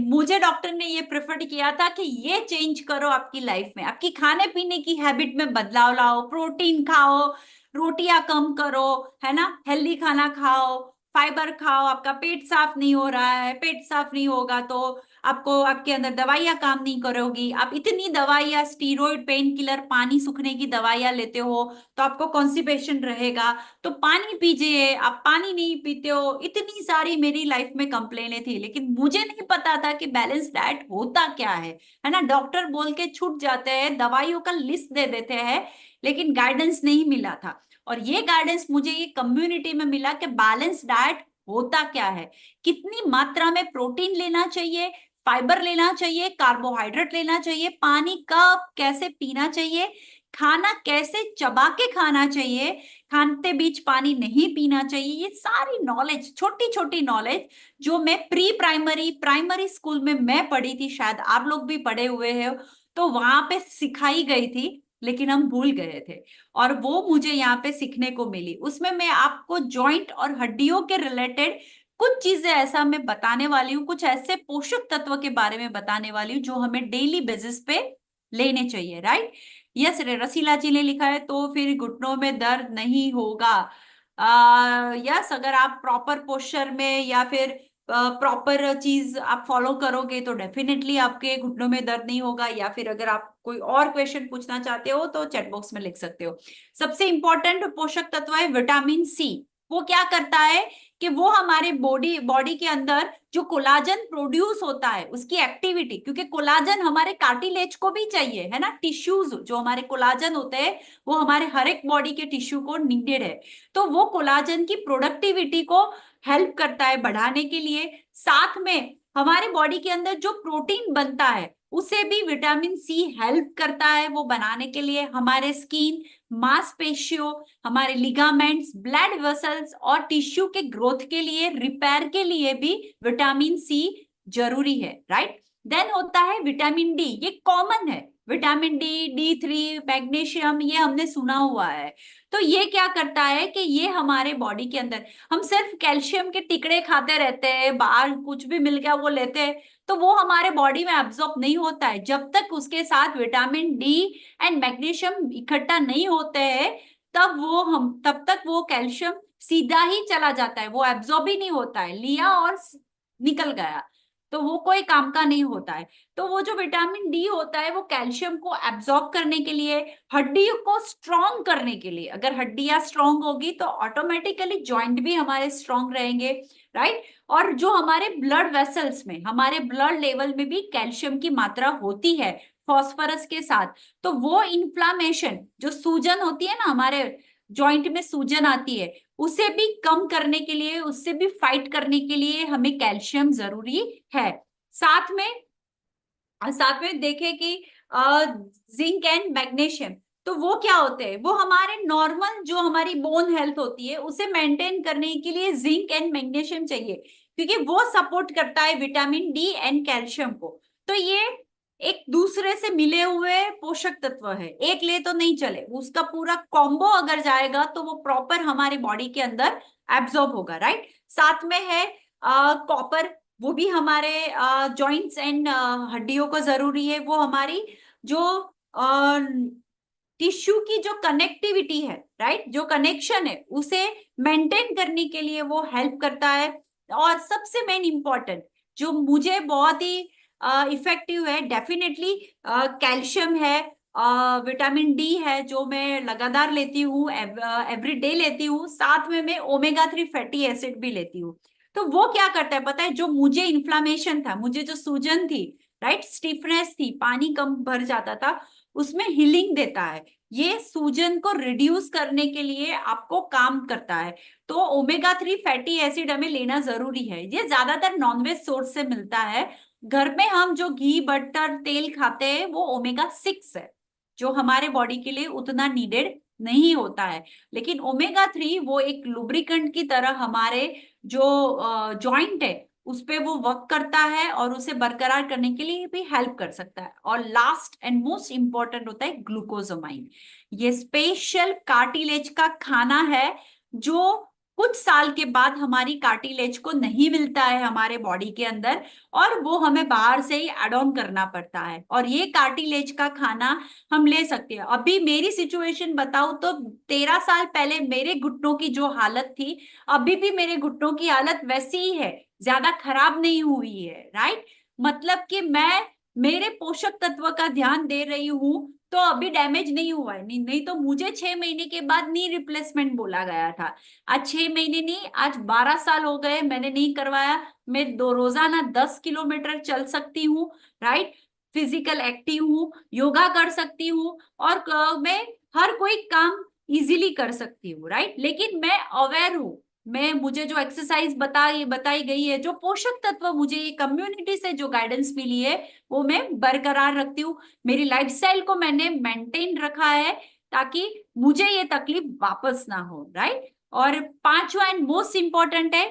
Speaker 10: मुझे डॉक्टर ने ये प्रेफर किया था कि ये चेंज करो आपकी लाइफ में, आपकी खाने पीने की हैबिट में बदलाव लाओ, प्रोटीन खाओ, रोटियां कम करो, है ना, हेल्दी खाना खाओ, फाइबर खाओ। आपका पेट साफ नहीं हो रहा है, पेट साफ नहीं होगा तो आपको आपके अंदर दवाइयां काम नहीं करोगी। आप इतनी दवाइयां, स्टीरॉइड, पेन किलर, पानी सूखने की दवाइयां लेते हो तो आपको कॉन्स्टिपेशन रहेगा, तो पानी पीजिए, आप पानी नहीं पीते हो। इतनी सारी मेरी लाइफ में कंप्लेनें थी, लेकिन मुझे नहीं पता था कि बैलेंस डाइट होता क्या है ना। डॉक्टर बोल के छूट जाते हैं, दवाइयों का लिस्ट दे देते हैं, लेकिन गाइडेंस नहीं मिला था। और ये गाइडेंस मुझे ये कम्युनिटी में मिला कि बैलेंस डाइट होता क्या है, कितनी मात्रा में प्रोटीन लेना चाहिए, फाइबर लेना चाहिए, कार्बोहाइड्रेट लेना चाहिए, पानी कब कैसे पीना चाहिए, खाना कैसे चबा के खाना चाहिए, खाते बीच पानी नहीं पीना चाहिए। ये सारी नॉलेज, छोटी छोटी नॉलेज जो मैं प्री प्राइमरी स्कूल में मैं पढ़ी थी, शायद आप लोग भी पढ़े हुए हो, तो वहां पे सिखाई गई थी, लेकिन हम भूल गए थे, और वो मुझे यहाँ पे सीखने को मिली। उसमें मैं आपको जॉइंट और हड्डियों के रिलेटेड कुछ चीजें ऐसा मैं बताने वाली हूँ, कुछ ऐसे पोषक तत्व के बारे में बताने वाली हूँ जो हमें डेली बेसिस पे लेने चाहिए, राइट। यस, रसीला जी ने लिखा है तो फिर घुटनों में दर्द नहीं होगा। यस, अगर आप प्रॉपर पोस्चर में या फिर प्रॉपर चीज आप फॉलो करोगे तो डेफिनेटली आपके घुटनों में दर्द नहीं होगा। या फिर अगर आप कोई और क्वेश्चन पूछना चाहते हो तो चैट बॉक्स में लिख सकते हो। सबसे इंपॉर्टेंट पोषक तत्व है विटामिन सी। वो क्या करता है कि वो हमारे बॉडी के अंदर जो कोलाजन प्रोड्यूस होता है उसकी एक्टिविटी, क्योंकि कोलाजन हमारे कार्टिलेज को भी चाहिए, है ना, टिश्यूज जो हमारे कोलाजन होते हैं वो हमारे हर एक बॉडी के टिश्यू को नीडेड है, तो वो कोलाजन की प्रोडक्टिविटी को हेल्प करता है बढ़ाने के लिए। साथ में हमारे बॉडी के अंदर जो प्रोटीन बनता है उसे भी विटामिन सी हेल्प करता है वो बनाने के लिए। हमारे स्किन, मांसपेशियों, हमारे लिगामेंट्स, ब्लड वेसल्स और टिश्यू के ग्रोथ के लिए, रिपेयर के लिए भी विटामिन सी जरूरी है, राइट। देन होता है विटामिन डी, ये कॉमन है, विटामिन डी, D3, मैग्नीशियम, ये हमने सुना हुआ है। तो ये क्या करता है कि ये हमारे बॉडी के अंदर, हम सिर्फ कैल्शियम के टिकड़े खाते रहते हैं, बाहर कुछ भी मिल गया वो लेते हैं, तो वो हमारे बॉडी में एब्जॉर्ब नहीं होता है। जब तक उसके साथ विटामिन डी एंड मैग्नीशियम इकट्ठा नहीं होते हैं, तब तक वो कैल्शियम सीधा ही चला जाता है, वो एब्जॉर्ब ही नहीं होता है, लिया और निकल गया, तो वो कोई काम का नहीं होता है। तो वो जो विटामिन डी होता है वो कैल्शियम को एब्जॉर्ब करने के लिए, हड्डियों को स्ट्रॉन्ग करने के लिए, अगर हड्डियां स्ट्रॉन्ग होगी तो ऑटोमेटिकली जॉइंट भी हमारे स्ट्रॉन्ग रहेंगे, राइट। और जो हमारे ब्लड वेसल्स में, हमारे ब्लड लेवल में भी कैल्शियम की मात्रा होती है फॉस्फोरस के साथ, तो वो इन्फ्लामेशन, जो सूजन होती है ना, हमारे जॉइंट में सूजन आती है, उसे भी कम करने के लिए, उससे भी फाइट करने के लिए हमें कैल्शियम जरूरी है। साथ में देखें कि जिंक एंड मैग्नीशियम, तो वो क्या होते हैं, वो हमारे नॉर्मल जो हमारी बोन हेल्थ होती है उसे मेंटेन करने के लिए जिंक एंड मैग्नीशियम चाहिए, क्योंकि वो सपोर्ट करता है विटामिन डी एंड कैल्शियम को। तो ये एक दूसरे से मिले हुए पोषक तत्व है, एक ले तो नहीं चले, उसका पूरा कॉम्बो अगर जाएगा तो वो प्रॉपर हमारे बॉडी के अंदर एब्जॉर्ब होगा, राइट। साथ में है कॉपर, वो भी हमारे जॉइंट्स एंड हड्डियों को जरूरी है, वो हमारी जो टिश्यू की जो कनेक्टिविटी है, राइट, जो कनेक्शन है उसे मेंटेन करने के लिए वो हेल्प करता है। और सबसे मेन इंपॉर्टेंट जो मुझे बहुत ही इफेक्टिव है, डेफिनेटली कैल्शियम है, विटामिन डी है जो मैं लगातार लेती हूँ, एवरी डे लेती हूँ, साथ में मैं ओमेगा 3 फैटी एसिड भी लेती हूँ। तो वो क्या करता है पता है, जो मुझे इन्फ्लामेशन था, मुझे जो सूजन थी, राइट, स्टिफनेस थी, पानी कम भर जाता था, उसमें हीलिंग देता है, ये सूजन को रिड्यूस करने के लिए आपको काम करता है। तो ओमेगा 3 फैटी एसिड हमें लेना जरूरी है, ये ज्यादातर नॉनवेज सोर्स से मिलता है। घर में हम जो घी, बटर, तेल खाते हैं वो ओमेगा 6 है, जो हमारे बॉडी के लिए उतना नीडेड नहीं होता है। लेकिन ओमेगा 3 वो एक लुब्रिकेंट की तरह हमारे जो जॉइंट है उस पे वो वर्क करता है और उसे बरकरार करने के लिए भी हेल्प कर सकता है। और लास्ट एंड मोस्ट इंपॉर्टेंट होता है ग्लूकोजामाइन, ये स्पेशल कार्टिलेज का खाना है जो कुछ साल के बाद हमारी कार्टिलेज को नहीं मिलता है हमारे बॉडी के अंदर, और वो हमें बाहर से ही एड ऑन करना पड़ता है। और ये कार्टिलेज का खाना हम ले सकते हैं। अभी मेरी सिचुएशन बताऊं तो 13 साल पहले मेरे घुटनों की जो हालत थी, अभी भी मेरे घुटनों की हालत वैसी ही है, ज्यादा खराब नहीं हुई है, राइट। मतलब कि मैं मेरे पोषक तत्व का ध्यान दे रही हूँ तो अभी डैमेज नहीं हुआ है, नहीं तो मुझे 6 महीने के बाद नी रिप्लेसमेंट बोला गया था। आज 6 महीने नहीं, आज 12 साल हो गए, मैंने नहीं करवाया। मैं रोजाना 10 किलोमीटर चल सकती हूँ, राइट, फिजिकल एक्टिव हूँ, योगा कर सकती हूँ, और मैं हर कोई काम इजीली कर सकती हूँ, राइट। लेकिन मैं अवेयर हूँ, मुझे जो एक्सरसाइज बताई गई है, जो पोषक तत्व मुझे ये कम्युनिटी से जो गाइडेंस मिली है, वो मैं बरकरार रखती हूँ। मेरी लाइफस्टाइल को मैंने मेंटेन रखा है ताकि मुझे ये तकलीफ वापस ना हो, राइट। और 5वां एंड मोस्ट इंपॉर्टेंट है,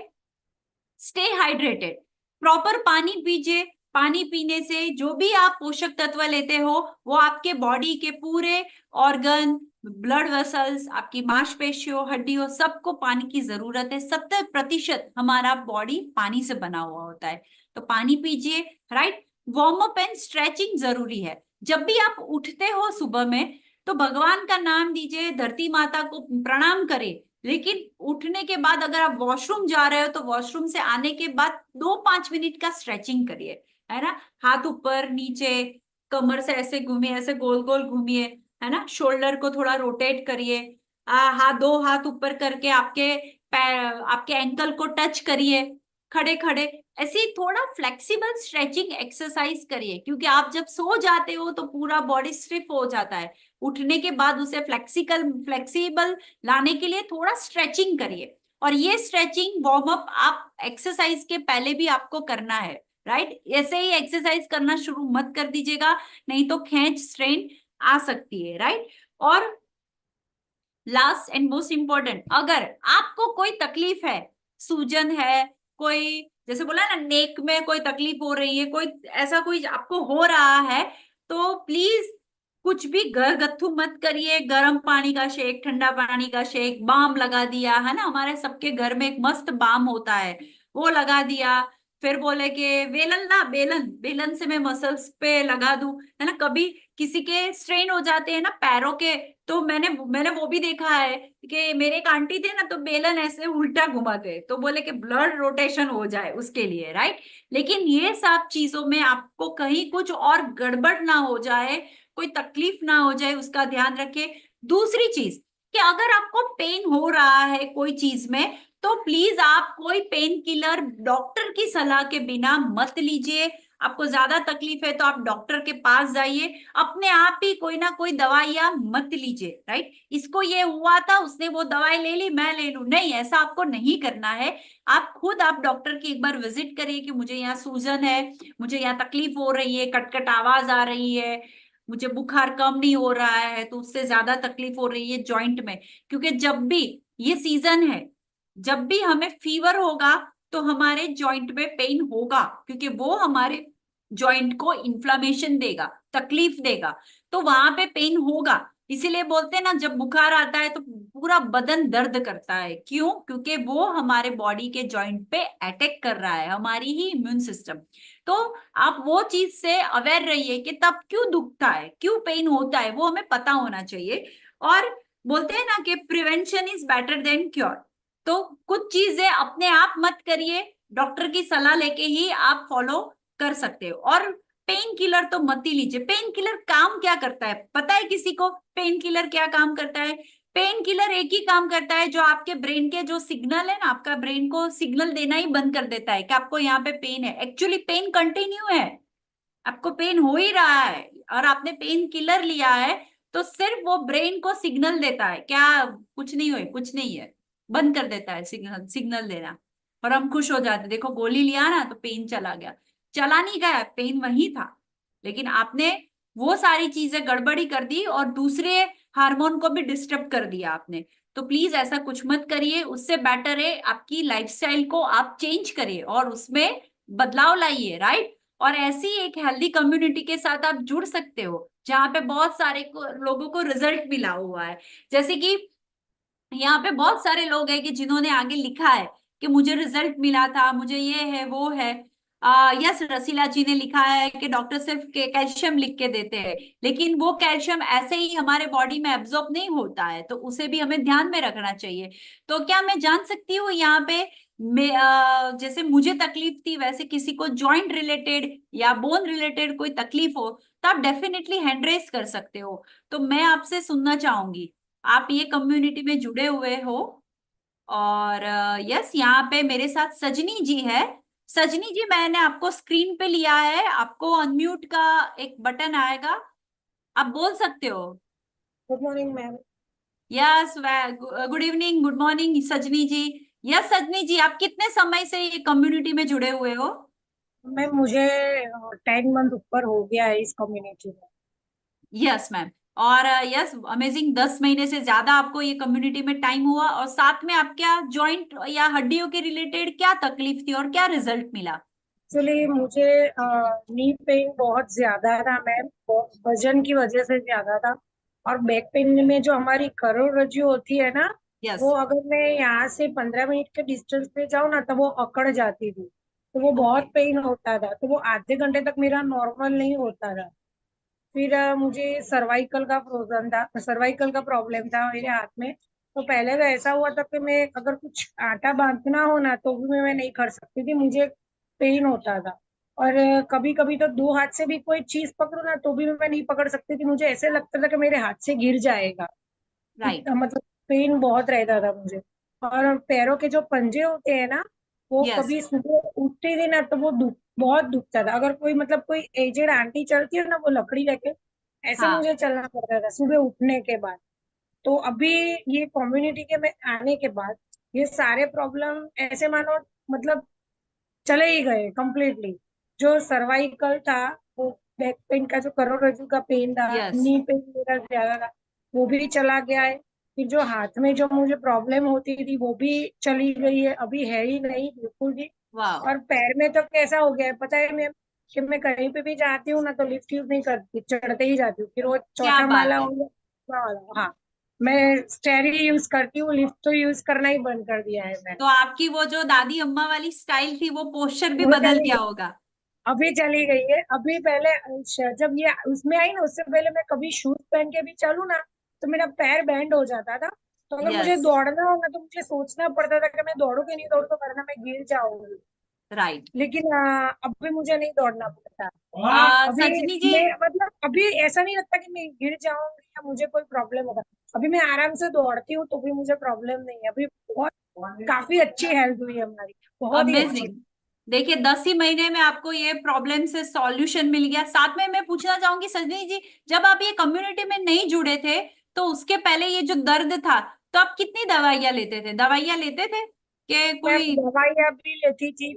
Speaker 10: स्टे हाइड्रेटेड, प्रॉपर पानी पीजिए। पानी पीने से जो भी आप पोषक तत्व लेते हो वो आपके बॉडी के पूरे ऑर्गन, ब्लड वेसल्स, आपकी मांसपेशियों, हड्डियों, सबको पानी की जरूरत है। 70% हमारा बॉडी पानी से बना हुआ होता है, तो पानी पीजिए, right. Warm up and stretching जरूरी है। जब भी आप उठते हो सुबह में तो भगवान का नाम दीजिए, धरती माता को प्रणाम करें, लेकिन उठने के बाद अगर आप वॉशरूम जा रहे हो तो वॉशरूम से आने के बाद 2-5 मिनट का स्ट्रेचिंग करिए, है ना। हाथ ऊपर नीचे, कमर से ऐसे घूमिए, ऐसे गोल गोल घूमिए, है ना। शोल्डर को थोड़ा रोटेट करिए, दो हाथ ऊपर करके आपके पैर, आपके एंकल को टच करिए, खड़े खड़े ऐसे थोड़ा फ्लेक्सिबल स्ट्रेचिंग एक्सरसाइज करिए, क्योंकि आप जब सो जाते हो तो पूरा बॉडी स्टिफ हो जाता है। उठने के बाद उसे फ्लेक्सिबल लाने के लिए थोड़ा स्ट्रेचिंग करिए। और ये स्ट्रेचिंग वार्म अप आप एक्सरसाइज के पहले भी आपको करना है, राइट। ऐसे ही एक्सरसाइज करना शुरू मत कर दीजिएगा, नहीं तो खींच, स्ट्रेन आ सकती है, राइट। और लास्ट एंड मोस्ट इम्पोर्टेंट, अगर आपको कोई तकलीफ है, सूजन है, कोई जैसे बोला ना नेक में कोई तकलीफ हो रही है, कोई ऐसा कोई आपको हो रहा है, तो प्लीज कुछ भी घरगथ्थू मत करिए। गर्म पानी का शेक, ठंडा पानी का शेक, बाम लगा दिया है ना, हमारे सबके घर में एक मस्त बाम होता है, वो लगा दिया। फिर बोले कि बेलन ना, बेलन बेलन से मैं मसल्स पे लगा दूं, है ना। कभी किसी के स्ट्रेन हो जाते हैं ना पैरों के, तो मैंने वो भी देखा है कि मेरे एक आंटी थे ना, तो बेलन ऐसे उल्टा घुमाते, तो बोले कि ब्लड रोटेशन हो जाए उसके लिए, राइट। लेकिन ये सब चीजों में आपको कहीं कुछ और गड़बड़ ना हो जाए, कोई तकलीफ ना हो जाए, उसका ध्यान रखें। दूसरी चीज कि अगर आपको पेन हो रहा है कोई चीज में, तो प्लीज आप कोई पेन किलर डॉक्टर की सलाह के बिना मत लीजिए। आपको ज्यादा तकलीफ है तो आप डॉक्टर के पास जाइए, अपने आप ही कोई ना कोई दवाइयां मत लीजिए, राइट। इसको ये हुआ था, उसने वो दवाई ले ली, मैं ले लूं, नहीं, ऐसा आपको नहीं करना है। आप डॉक्टर की एक बार विजिट करिए कि मुझे यहाँ सूजन है, मुझे यहाँ तकलीफ हो रही है, कटकट आवाज आ रही है, मुझे बुखार कम नहीं हो रहा है, तो उससे ज्यादा तकलीफ हो रही है जॉइंट में। क्योंकि जब भी ये सीजन है, जब भी हमें फीवर होगा तो हमारे जॉइंट में पेन होगा, क्योंकि वो हमारे जॉइंट को इन्फ्लामेशन देगा, तकलीफ देगा, तो वहां पे पेन होगा। इसीलिए बोलते हैं ना, जब बुखार आता है तो पूरा बदन दर्द करता है, क्यों? क्योंकि वो हमारे बॉडी के जॉइंट पे अटैक कर रहा है, हमारी ही इम्यून सिस्टम। तो आप वो चीज से अवेयर रहिए कि तब क्यों दुखता है, क्यों पेन होता है, वो हमें पता होना चाहिए। और बोलते हैं ना कि prevention is better than cure. तो कुछ चीजें अपने आप मत करिए, डॉक्टर की सलाह लेके ही आप फॉलो कर सकते हो। और पेन किलर तो मत ही लीजिए। पेन किलर काम क्या करता है पता है किसी को? पेन किलर क्या काम करता है? पेन किलर एक ही काम करता है, जो आपके ब्रेन के जो सिग्नल है ना, आपका ब्रेन को सिग्नल देना ही बंद कर देता है कि आपको यहाँ पे पेन है। एक्चुअली पेन कंटिन्यू है, आपको पेन हो ही रहा है और आपने पेन किलर लिया है, तो सिर्फ वो ब्रेन को सिग्नल देता है, क्या कुछ नहीं हुए, कुछ नहीं है, बंद कर देता है सिग्नल देना। और हम खुश हो जाते, देखो गोली लिया ना तो पेन चला गया। चला नहीं गया, पेन वही था, लेकिन आपने वो सारी चीजें गड़बड़ी कर दी और दूसरे हार्मोन को भी डिस्टर्ब कर दिया आपने। तो प्लीज ऐसा कुछ मत करिए। उससे बेटर है आपकी लाइफस्टाइल को आप चेंज करिए और उसमें बदलाव लाइए, राइट। और ऐसी एक हेल्दी कम्युनिटी के साथ आप जुड़ सकते हो जहाँ पे बहुत सारे लोगों को रिजल्ट मिला हुआ है। जैसे कि यहाँ पे बहुत सारे लोग हैं कि जिन्होंने आगे लिखा है कि मुझे रिजल्ट मिला था, मुझे ये है वो है। यस, रसीला जी ने लिखा है कि डॉक्टर सिर्फ कैल्शियम लिख के देते हैं, लेकिन वो कैल्शियम ऐसे ही हमारे बॉडी में एब्जॉर्ब नहीं होता है, तो उसे भी हमें ध्यान में रखना चाहिए। तो क्या मैं जान सकती हूँ यहाँ पे जैसे मुझे तकलीफ थी, वैसे किसी को जॉइंट रिलेटेड या बोन रिलेटेड कोई तकलीफ हो तो आप डेफिनेटली हैंड रेस कर सकते हो। तो मैं आपसे सुनना चाहूंगी, आप ये कम्युनिटी में जुड़े हुए हो। और यस, यहाँ पे मेरे साथ सजनी जी है। सजनी जी, मैंने आपको स्क्रीन पे लिया है, आपको अनम्यूट का एक बटन आएगा, आप बोल सकते हो।
Speaker 3: Good morning ma'am.
Speaker 10: Yes, good evening, good morning सजनी जी। यस सजनी जी, आप कितने समय से ये कम्युनिटी में जुड़े हुए हो?
Speaker 3: मैम मुझे 10 मंथ ऊपर हो गया है इस कम्युनिटी में।
Speaker 10: Yes ma'am. और यस, अमेजिंग, 10 महीने से ज्यादा आपको ये कम्युनिटी में टाइम हुआ। और साथ में आप क्या जॉइंट या हड्डियों के रिलेटेड क्या तकलीफ थी और क्या रिजल्ट मिला?
Speaker 3: एक्चुअली मुझे नी पेन बहुत ज्यादा था मैम, वजन की वजह से ज्यादा था। और बैक पेन में जो हमारी करोड़रज्जु होती है ना,
Speaker 10: यस।
Speaker 3: वो अगर मैं यहाँ से 15 मिनट के डिस्टेंस पे जाऊँ ना तो वो अकड़ जाती थी, तो वो
Speaker 10: ओके।
Speaker 3: बहुत पेन होता था, तो वो आधे घंटे तक मेरा नॉर्मल नहीं होता था। फिर मुझे सर्वाइकल का प्रॉब्लम था मेरे हाथ में। तो पहले तो ऐसा हुआ था कि मैं अगर कुछ आटा बांधना हो ना तो भी मैं नहीं कर सकती थी, मुझे पेन होता था। और कभी कभी तो दो हाथ से भी कोई चीज पकड़ू ना तो भी मैं नहीं पकड़ सकती थी, मुझे ऐसे लगता था कि मेरे हाथ से गिर जाएगा।
Speaker 10: राइट।
Speaker 3: मतलब पेन बहुत रहता था मुझे। और पैरों के जो पंजे होते हैं ना, वो
Speaker 10: यस।
Speaker 3: कभी सुबह उठती थी ना तो वो बहुत दुखता था। अगर कोई मतलब कोई एजेड आंटी चलती है ना वो लकड़ी लेके, ऐसे
Speaker 10: हाँ।
Speaker 3: मुझे चलना पड़ता था सुबह उठने के बाद। तो अभी ये कम्युनिटी के में आने के बाद ये सारे प्रॉब्लम ऐसे मानो मतलब चले ही गए कंप्लीटली। जो सर्वाइकल था, वो बैक पेन का, जो करोड़रज्जु का पेन था,
Speaker 10: यस।
Speaker 3: नी पेन मेरा ज्यादा था, वो भी चला गया है। फिर जो हाथ में जो मुझे प्रॉब्लम होती थी वो भी चली गई है, अभी है ही नहीं बिल्कुल भी।
Speaker 10: वाह।
Speaker 3: और पैर में तो कैसा हो गया है पता है, मैं कि मैं कहीं पे भी जाती हूँ ना तो लिफ्ट यूज नहीं करती, चढ़ते ही जाती हूँ, फिर वो
Speaker 10: क्या
Speaker 3: चौथा
Speaker 10: बात
Speaker 3: माला
Speaker 10: है।
Speaker 3: हो गया, दूसरा वाला। हाँ, मैं स्टेयर ही यूज करती हूँ, लिफ्ट तो यूज करना ही बंद कर दिया है मैंने।
Speaker 10: तो आपकी वो जो दादी अम्मा वाली स्टाइल थी वो पोस्चर भी
Speaker 3: वो
Speaker 10: बदल
Speaker 3: चली
Speaker 10: गया
Speaker 3: गई,
Speaker 10: होगा।
Speaker 3: अभी चली गई है। अभी पहले जब ये उसमें आई ना, उससे पहले मैं कभी शूज पहन के भी चलूँ ना तो मेरा पैर बैंड हो जाता था। तो अगर मुझे
Speaker 10: यस।
Speaker 3: दौड़ना हो ना तो मुझे सोचना पड़ता था कि मैं दौड़ू कि नहीं दौड़ू, तो वरना मैं गिर जाऊंगी।
Speaker 10: राइट।
Speaker 3: लेकिन अभी मुझे नहीं दौड़ना पड़ता। अभी
Speaker 10: सजनी जी।
Speaker 3: मैं मतलब अभी ऐसा नहीं लगता कि मैं गिर जाऊंगी या मुझे कोई प्रॉब्लम होगा। अभी मैं आराम से दौड़ती हूँ तो भी मुझे प्रॉब्लम नहीं है। अभी बहुत काफी अच्छी हेल्थ हुई है हमारी, बहुत ही अच्छी।
Speaker 10: अमेजिंग। देखिए 10 ही महीने में आपको ये प्रॉब्लम से सॉल्यूशन मिल गया। साथ में मैं पूछना चाहूंगी सजनी जी, जब आप ये कम्युनिटी में नहीं जुड़े थे तो उसके पहले ये जो दर्द था, तो आप कितनी दवाइयां लेते थे? दवाइयां लेते थे कि
Speaker 3: मैं
Speaker 10: कोई?
Speaker 3: दवाइयाँ भी लेती थी,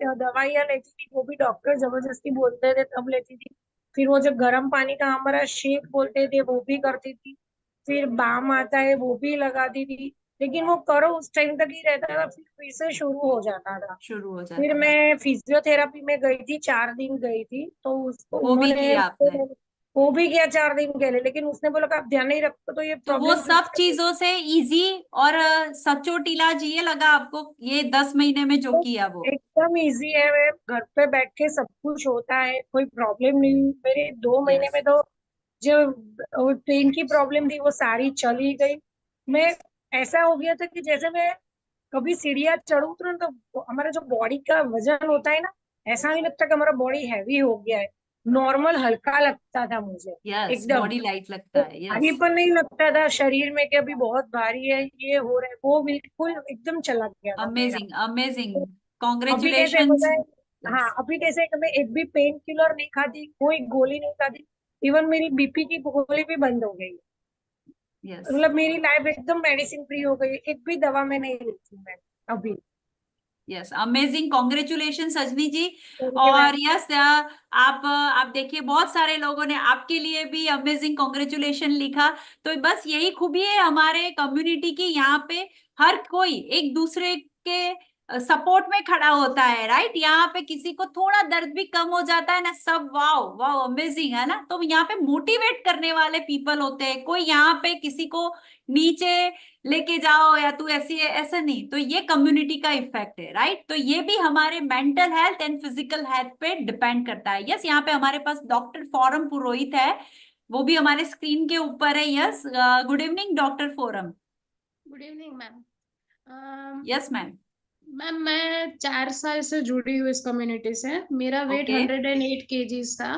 Speaker 3: दवाइयाँ लेती थी, वो भी डॉक्टर जबरदस्ती बोलते थे तब लेती थी। फिर वो जो गर्म पानी का हमारा शेक बोलते थे वो भी करती थी। फिर बाम आता है वो भी लगाती थी। लेकिन वो करो उस टाइम तक ही रहता था, फिर से शुरू हो जाता था।
Speaker 10: शुरू हो
Speaker 3: फिर
Speaker 10: जाता था।
Speaker 3: मैं फिजियोथेरेपी में गई थी, 4 दिन गई थी, तो उसको
Speaker 10: वो भी
Speaker 3: उन्होंने
Speaker 10: किया आपने?
Speaker 3: वो भी किया 4 दिन के लिए। लेकिन उसने बोला कि आप ध्यान नहीं रखो तो ये
Speaker 10: तो वो
Speaker 3: प्रॉब्लम फिर
Speaker 10: सब
Speaker 3: से।
Speaker 10: चीजों से इजी और सचोट इलाज ये लगा आपको, ये 10 महीने में जो
Speaker 3: तो
Speaker 10: किया वो?
Speaker 3: एकदम इजी है, वे घर पे बैठ के सब कुछ होता है, कोई प्रॉब्लम नहीं हुई। मेरे 2 महीने
Speaker 10: यस।
Speaker 3: में तो जो पेन की प्रॉब्लम थी वो सारी चली गई। मैं ऐसा हो गया था कि जैसे मैं कभी सीढ़ियाँ चढ़ू तो ना, तो हमारा जो बॉडी का वजन होता है ना, ऐसा नहीं लगता कि हमारा बॉडी हैवी हो गया है। नॉर्मल हल्का लगता था मुझे,
Speaker 10: यस,
Speaker 3: एकदम।
Speaker 10: बॉडी लाइट लगता
Speaker 3: तो
Speaker 10: है। यस।
Speaker 3: भारीपन नहीं लगता था शरीर में कि अभी बहुत भारी है, ये हो रहा है, वो बिल्कुल एकदम चला गया था मेरा।
Speaker 10: Amazing amazing.
Speaker 3: तो अभी कैसे पता
Speaker 10: कॉन्ग्रेचुलेशंस।
Speaker 3: है, हाँ
Speaker 10: यस।
Speaker 3: अभी कैसे कि मैं एक भी पेन किलर नहीं खाती, कोई गोली नहीं खाती। इवन मेरी बीपी की गोली भी बंद हो गई।
Speaker 10: यस।
Speaker 3: मतलब मेरी लाइफ एकदम मेडिसिन फ्री हो गई, एक भी दवा में नहीं लेती मैं अभी।
Speaker 10: Yes, amazing. Congratulation Sajni ji.
Speaker 3: Thank you ma'am.
Speaker 10: और यस, आप देखिए बहुत सारे लोगों ने आपके लिए भी अमेजिंग कॉन्ग्रेचुलेशन लिखा। तो बस यही खूबी है हमारे कम्युनिटी की, यहाँ पे हर कोई एक दूसरे के सपोर्ट में खड़ा होता है। राइट, यहाँ पे किसी को थोड़ा दर्द भी कम हो जाता है ना, सब वाओ वाओ अमेजिंग है ना। तो यहाँ पे मोटिवेट करने वाले पीपल होते हैं। कोई यहाँ पे किसी को नीचे लेके जाओ या तू ऐसी है, ऐसा नहीं। तो ये कम्युनिटी का इफेक्ट है। राइट, तो ये भी हमारे mental health and physical health पे डिपेंड करता है। यस, यहाँ पे हमारे पास डॉक्टर फोरम पुरोहित है, वो भी हमारे स्क्रीन के ऊपर है। Yes, good evening doctor forum.
Speaker 11: Good evening ma'am.
Speaker 10: Yes ma'am.
Speaker 11: Ma'am मैं 4 साल से जुड़ी हूँ इस कम्युनिटी से। मेरा वेट
Speaker 10: ओके
Speaker 11: 108 kgs था।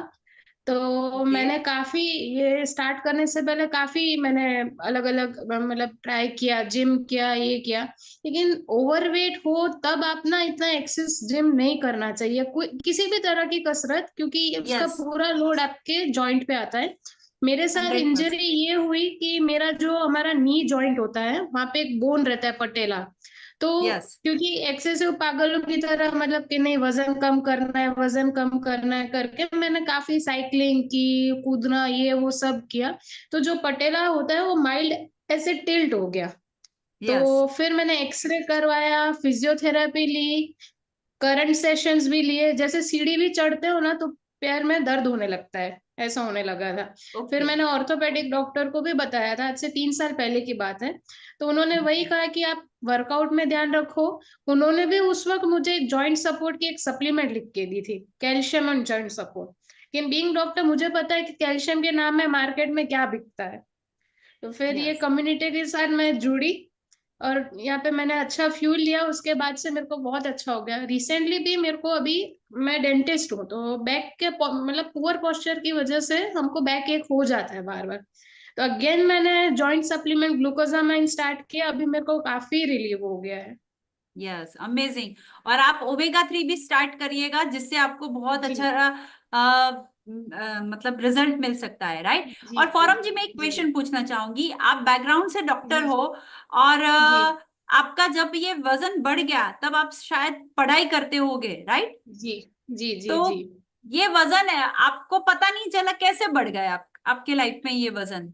Speaker 11: तो
Speaker 10: ओके।
Speaker 11: मैंने काफी, ये स्टार्ट करने से पहले काफी मैंने अलग अलग मतलब ट्राई किया, जिम किया, ये किया। लेकिन ओवरवेट हो तब आप ना इतना एक्सेस जिम नहीं करना चाहिए, कोई किसी भी तरह की कसरत, क्योंकि उसका
Speaker 10: यस,
Speaker 11: पूरा लोड आपके जॉइंट पे आता है। मेरे साथ
Speaker 10: 100%।
Speaker 11: इंजरी ये हुई कि मेरा जो हमारा नी जॉइंट होता है वहां पे एक बोन रहता है, पटेला। तो
Speaker 10: यस।
Speaker 11: क्योंकि एक्सेसिव पागलों की तरह मतलब कि नहीं वजन कम करना है, वजन कम करना है करके मैंने काफी साइकिलिंग की, कूदना, ये वो सब किया। तो जो पटेला होता है वो माइल्ड ऐसे टिल्ट हो गया।
Speaker 10: यस।
Speaker 11: तो फिर मैंने एक्सरे करवाया, फिजियोथेरेपी ली, करंट सेशंस भी लिए। जैसे सीढ़ी भी चढ़ते हो ना तो पैर में दर्द होने लगता है, ऐसा होने लगा था। फिर
Speaker 10: ओके।
Speaker 11: मैंने ऑर्थोपेडिक डॉक्टर को भी बताया था, आज से 3 साल पहले की बात है। तो उन्होंने वही कहा कि आप वर्कआउट में ध्यान रखो। उन्होंने भी उस वक्त मुझे एक जॉइंट सपोर्ट की एक सप्लीमेंट लिख के दी थी, कैल्शियम एंड जॉइंट सपोर्ट। लेकिन बीइंग डॉक्टर मुझे पता है कि कैल्शियम के नाम में मार्केट में क्या बिकता है। तो फिर ये
Speaker 10: यस।
Speaker 11: कम्युनिटी के साथ मैं जुड़ी और यहाँ पे मैंने अच्छा फ्यूल लिया। उसके बाद से मेरे को बहुत अच्छा हो गया। रिसेंटली भी मेरे को, अभी मैं डेंटिस्ट हूँ तो बैक के मतलब पुअर पोस्चर की वजह से हमको बैक एक हो जाता है बार बार। तो अगेन मैंने जॉइंट सप्लीमेंट ग्लूकोजामाइन स्टार्ट किया, अभी मेरे को काफी रिलीव हो गया है।
Speaker 10: Yes, amazing. और आप ओमेगा 3 भी स्टार्ट करिएगा, जिससे आपको बहुत
Speaker 11: जी
Speaker 10: अच्छा मतलब रिजल्ट मिल सकता है। राइट।
Speaker 11: जी
Speaker 10: और
Speaker 11: जी
Speaker 10: फॉरम जी, मैं एक
Speaker 11: जी
Speaker 10: क्वेश्चन पूछना चाहूंगी। आप बैकग्राउंड से डॉक्टर
Speaker 11: जी
Speaker 10: हो, और
Speaker 11: जी
Speaker 10: आपका जब ये वजन बढ़ गया तब आप शायद पढ़ाई करते होगे। राइट।
Speaker 11: जी जी जी
Speaker 10: तो
Speaker 11: जी।
Speaker 10: ये वजन है, आपको पता नहीं चला कैसे बढ़ गया आपके लाइफ में ये वजन?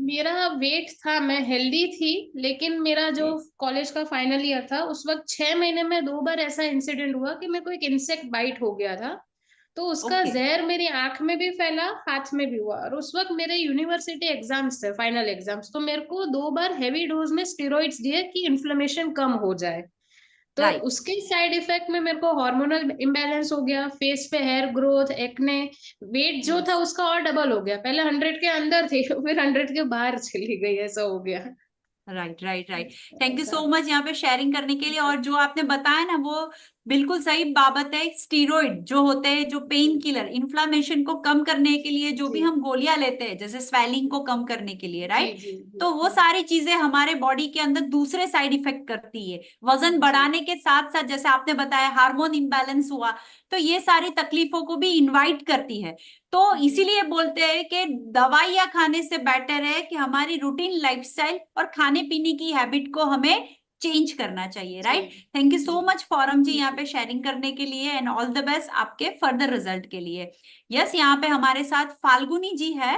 Speaker 11: मेरा वेट था, मैं हेल्दी थी, लेकिन मेरा जो कॉलेज का फाइनल ईयर था उस वक्त 6 महीने में 2 बार ऐसा इंसिडेंट हुआ कि मेरे को एक इंसेक्ट बाइट हो गया था। तो उसका
Speaker 10: ओके
Speaker 11: जहर मेरी आंख में भी फैला, हाथ में भी हुआ, और उस वक्त मेरे यूनिवर्सिटी एग्जाम्स थे, फाइनल एग्जाम्स, तो मेरे को 2 बार हैवी डोज में स्टेरॉइड्स दिए कि इन्फ्लेमेशन कम हो जाए। तो
Speaker 10: राइट
Speaker 11: उसके साइड इफेक्ट में मेरे को हार्मोनल इम्बैलेंस हो गया, फेस पे हेयर ग्रोथ, एक्ने, वेट जो था उसका और डबल हो गया, पहले 100 के अंदर थी फिर 100 के बाहर चली गई, ऐसा हो गया।
Speaker 10: Right right right thank you
Speaker 11: ऐसा।
Speaker 10: सो मच यहाँ पे शेयरिंग करने के लिए। और जो आपने बताया ना वो बिल्कुल सही बाबत है। स्टीरॉइड जो होते हैं, जो पेन किलर, इन्फ्लामेशन को कम करने के लिए जो भी
Speaker 11: जी
Speaker 10: हम गोलियां लेते हैं, जैसे स्वेलिंग को कम करने के लिए,
Speaker 11: जी
Speaker 10: राइट,
Speaker 11: जी
Speaker 10: तो वो
Speaker 11: जी
Speaker 10: सारी चीजें हमारे बॉडी के अंदर दूसरे साइड इफेक्ट करती है। वजन
Speaker 11: जी
Speaker 10: बढ़ाने के साथ साथ जैसे आपने बताया हार्मोन इम्बैलेंस हुआ, तो ये सारी तकलीफों को भी इनवाइट करती है। तो
Speaker 11: जी
Speaker 10: इसीलिए बोलते हैं कि दवाइयां खाने से बेटर है कि हमारी रूटीन लाइफस्टाइल और खाने पीने की हैबिट को हमें चेंज करना चाहिए,
Speaker 11: जी
Speaker 10: राइट। थैंक यू सो
Speaker 11: जी
Speaker 10: मच फॉरम जी यहाँ
Speaker 11: जी
Speaker 10: पे शेयरिंग करने के लिए, एंड ऑल द बेस्ट आपके फर्दर रिजल्ट के लिए। यस यहाँ पे हमारे साथ फाल्गुनी जी है।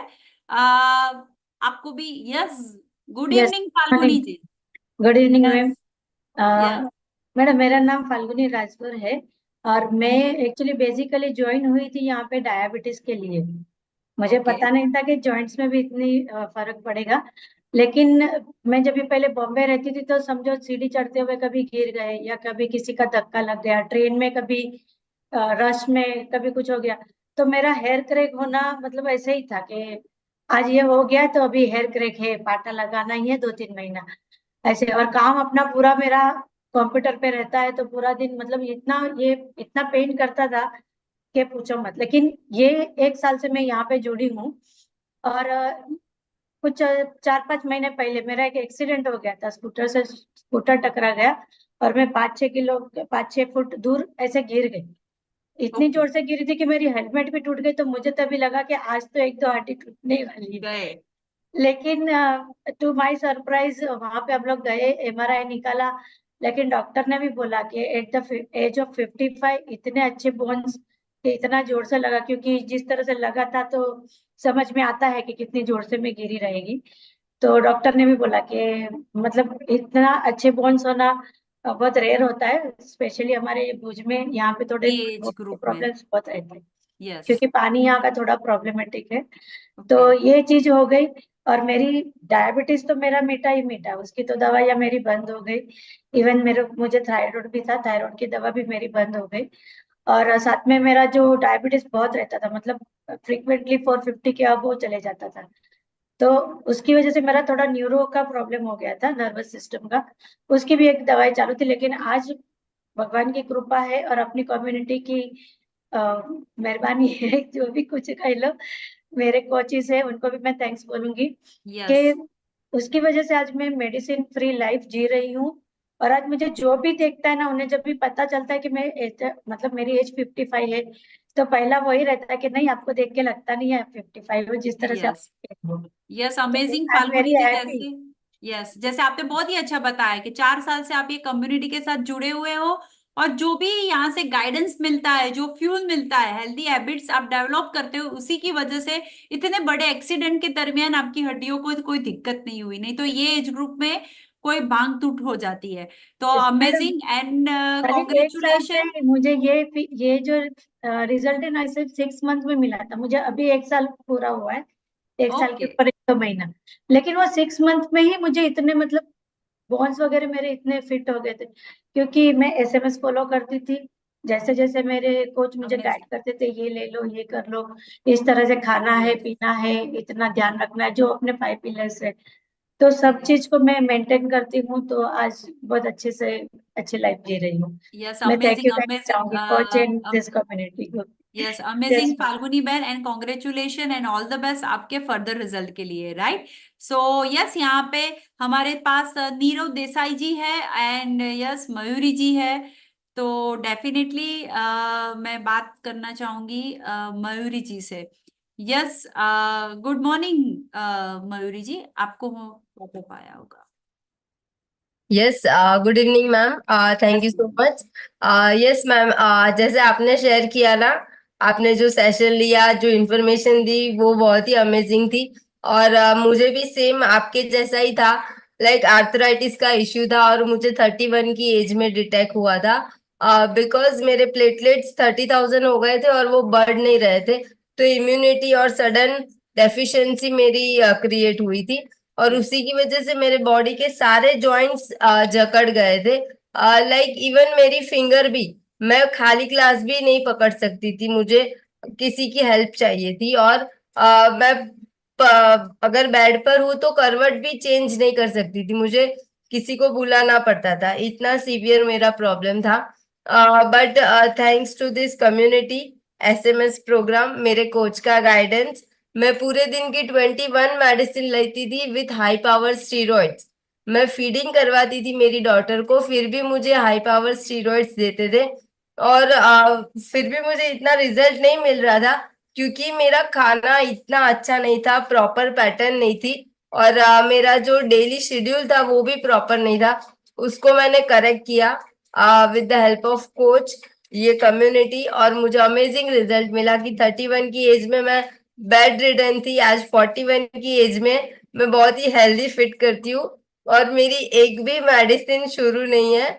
Speaker 10: आपको भी yes, good
Speaker 9: yes
Speaker 10: evening Falguni ji.
Speaker 9: Good evening ma'am.
Speaker 10: Yes yes
Speaker 9: madam मेरा नाम फाल्गुनी राजपुर है और मैं
Speaker 10: ओके
Speaker 9: एक्चुअली बेसिकली ज्वाइन हुई थी यहाँ पे डायबिटीज के लिए। मुझे
Speaker 10: ओके
Speaker 9: पता नहीं था कि जॉइंट्स में भी इतनी फर्क पड़ेगा। लेकिन मैं जब भी पहले बॉम्बे रहती थी तो समझो सीढ़ी चढ़ते हुए कभी गिर गए या कभी किसी का धक्का लग गया, ट्रेन में कभी रश में कभी कुछ हो गया, तो मेरा हेयर क्रैक होना मतलब ऐसे ही था कि आज ये हो गया तो अभी हेयर क्रैक है, पाटा लगाना ही है 2-3 महीना ऐसे। और काम अपना पूरा मेरा कंप्यूटर पे रहता है तो पूरा दिन मतलब इतना पेन करता था कि पूछो मत। लेकिन ये 1 साल से मैं यहाँ पे जुड़ी हूँ और कुछ 4-5 महीने पहले मेरा एक एक्सीडेंट हो गया था, स्कूटर टकरा गया और मैं 5-6 फुट दूर ऐसे गिर गई। इतनी
Speaker 10: ओके
Speaker 9: जोर से गिरी थी कि मेरी हेलमेट भी टूट गई, तो मुझे तभी लगा कि आज तो 1-2 हड्डी टूटने ही वाली है।
Speaker 10: गए
Speaker 9: लेकिन टू माय सरप्राइज वहां पे हम लोग गए, एमआरआई निकाला, लेकिन डॉक्टर ने भी बोला कि एट द एज ऑफ 55 इतने अच्छे बोन्स, इतना जोर से लगा, क्योंकि जिस तरह से लगा था तो समझ में आता है कि कितनी जोर से मैं गिरी रहेगी। तो डॉक्टर ने भी बोला कि मतलब इतना अच्छे बोन्स होना बहुत रेयर होता है, स्पेशली हमारे भुज में यहाँ पे थोड़े
Speaker 10: एज ग्रुप में।
Speaker 9: प्रॉब्लम्स बहुत रहते हैं
Speaker 10: यस
Speaker 9: क्योंकि पानी यहाँ का थोड़ा प्रॉब्लमेटिक है। तो
Speaker 10: ओके
Speaker 9: ये चीज हो गई। और मेरी डायबिटीज तो मेरा मीठा ही मीठा, उसकी तो दवाइयाँ मेरी बंद हो गई। इवन मुझे थायराइड भी था, थायराइड की दवा भी मेरी बंद हो गई। और साथ में मेरा जो डायबिटीज बहुत रहता था, मतलब फ्रिक्वेंटली 450 के अब वो चले जाता था। तो उसकी वजह से मेरा थोड़ा न्यूरो का प्रॉब्लम हो गया था, नर्वस सिस्टम का। उसकी भी एक दवाई चालू थी, लेकिन आज भगवान की कृपा है और अपनी कम्युनिटी की अ, मेहरबानी है, जो भी कुछ कह लो, मेरे कोचेस है उनको भी मैं थैंक्स बोलूंगी कि
Speaker 10: यस
Speaker 9: उसकी वजह से आज मैं मेडिसिन फ्री लाइफ जी रही हूँ। और आज मुझे जो भी देखता है ना, उन्हें जब भी पता चलता है कि मतलब मेरी एज 55 है, तो पहला वही रहता है कि नहीं आपको देख के लगता नहीं है आप 55 हो, जिस तरह से आप
Speaker 10: यस
Speaker 9: हो।
Speaker 10: यस
Speaker 9: तो
Speaker 10: amazing
Speaker 9: I am
Speaker 10: Falguni
Speaker 9: very
Speaker 10: ji.
Speaker 9: Happy.
Speaker 10: जैसे यस जैसे आपने बहुत ही अच्छा बताया कि 4 साल से आप ये कम्युनिटी के साथ जुड़े हुए हो, और जो भी यहाँ से गाइडेंस मिलता है, जो फ्यूल मिलता है, हेल्दी हैबिट्स आप डेवलप करते हो, उसी की वजह से इतने बड़े एक्सीडेंट के दरमियान आपकी हड्डियों को कोई दिक्कत नहीं हुई। नहीं तो ये एज ग्रुप में कोई भांग टूट हो जाती है। तो
Speaker 9: मैडम
Speaker 10: अमेजिंग एंड
Speaker 9: खाली 1 साल
Speaker 10: कॉन्ग्रेचुलेशन।
Speaker 9: से मुझे ये जो रिजल्ट है ना, सिर्फ 6 मंथ में मिला था। मुझे अभी 1 साल पूरा हुआ है, 1 साल के
Speaker 10: ओके
Speaker 9: ऊपर 1 महीना। लेकिन वो 6 मंथ में ही मुझे इतने मतलब बोन्स वगैरह मेरे इतने फिट हो गए थे, क्योंकि मैं एसएमएस फॉलो करती थी। जैसे जैसे मेरे कोच मुझे गाइड
Speaker 10: अमेजिंग
Speaker 9: करते थे, ये ले लो, ये कर लो, इस तरह से खाना है,
Speaker 10: यस
Speaker 9: पीना है, इतना ध्यान रखना है, जो अपने 5 पिलर्स है, तो सब चीज को मैं मेंटेन करती हूँ। तो आज बहुत अच्छे से अच्छी लाइफ जी रही हूँ।
Speaker 10: यस
Speaker 9: मैं थैंक यू
Speaker 10: अमेजिंग
Speaker 9: कहना चाहूंगी कोच एंड दिस कम्युनिटी को।
Speaker 10: यस अमेजिंग
Speaker 9: यस
Speaker 10: फाल्गुनी बहन, and congratulation and all the best आपके फर्दर रिजल्ट के लिए, राइट। सो यस यहाँ पे हमारे पास नीरव देसाई जी है, एंड यस मयूरी जी है। तो डेफिनेटली मैं बात करना चाहूंगी मयूरी जी से। यस गुड मॉर्निंग मयूरी जी, आपको पॉपअप आया होगा।
Speaker 12: Yes good evening ma'am, thank you
Speaker 10: yes
Speaker 12: so much. Yes ma'am, जैसे आपने शेयर किया ना, आपने जो सेशन लिया, जो इन्फॉर्मेशन दी, वो बहुत ही अमेजिंग थी। और मुझे भी सेम आपके जैसा ही था, लाइक आर्थराइटिस का इश्यू था और मुझे 31 की एज में डिटेक्ट हुआ था, बिकॉज मेरे प्लेटलेट्स 30,000 हो गए थे और वो बढ़ नहीं रहे थे, तो इम्यूनिटी और सडन डेफिशिएंसी मेरी क्रिएट हुई थी और उसी की वजह से मेरे बॉडी के सारे जॉइंट्स जकड़ गए थे, लाइक इवन मेरी फिंगर भी, मैं खाली क्लास भी नहीं पकड़ सकती थी, मुझे किसी की हेल्प चाहिए थी। और मैं अगर बेड पर हूँ तो करवट भी चेंज नहीं कर सकती थी, मुझे किसी को बुलाना पड़ता था, इतना सीवियर मेरा प्रॉब्लम था। But thanks to this community SMS programme, मेरे कोच का गाइडेंस, मैं पूरे दिन की 21 मेडिसिन लेती थी विथ हाई पावर स्टीरॉइड्स। मैं फीडिंग करवाती थी मेरी डॉटर को, फिर भी मुझे हाई पावर स्टीरॉइड्स देते थे और फिर भी मुझे इतना रिजल्ट नहीं मिल रहा था क्योंकि मेरा खाना इतना अच्छा नहीं था, प्रॉपर पैटर्न नहीं थी और मेरा जो डेली शेड्यूल था वो भी प्रॉपर नहीं था। उसको मैंने करेक्ट किया with the help of coach, ये कम्युनिटी, और मुझे अमेजिंग रिजल्ट मिला कि 31 की एज में मैं बेड रिडन थी, आज 41 की एज में मैं बहुत ही हेल्दी फिट करती हूँ और मेरी एक भी मेडिसिन शुरू नहीं है।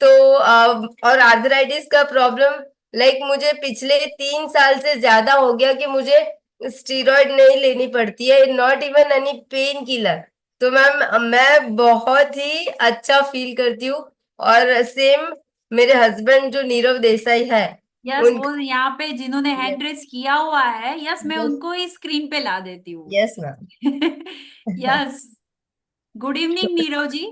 Speaker 12: तो और आर्थराइटिस का प्रॉब्लम, लाइक मुझे पिछले 3 साल से ज्यादा हो गया कि मुझे स्टीरॉइड नहीं लेनी पड़ती है, not even any pain killer. तो मैम मैं बहुत ही अच्छा फील करती हूँ और सेम मेरे हस्बैंड जो नीरव देसाई है,
Speaker 10: यस,
Speaker 12: उन,
Speaker 10: वो यहाँ पे जिन्होंने हैंड रेस किया हुआ है, यस, मैं उनको ही स्क्रीन पे ला देती हूँ।
Speaker 12: Yes ma'am.
Speaker 10: Yes, good evening Nirav ji.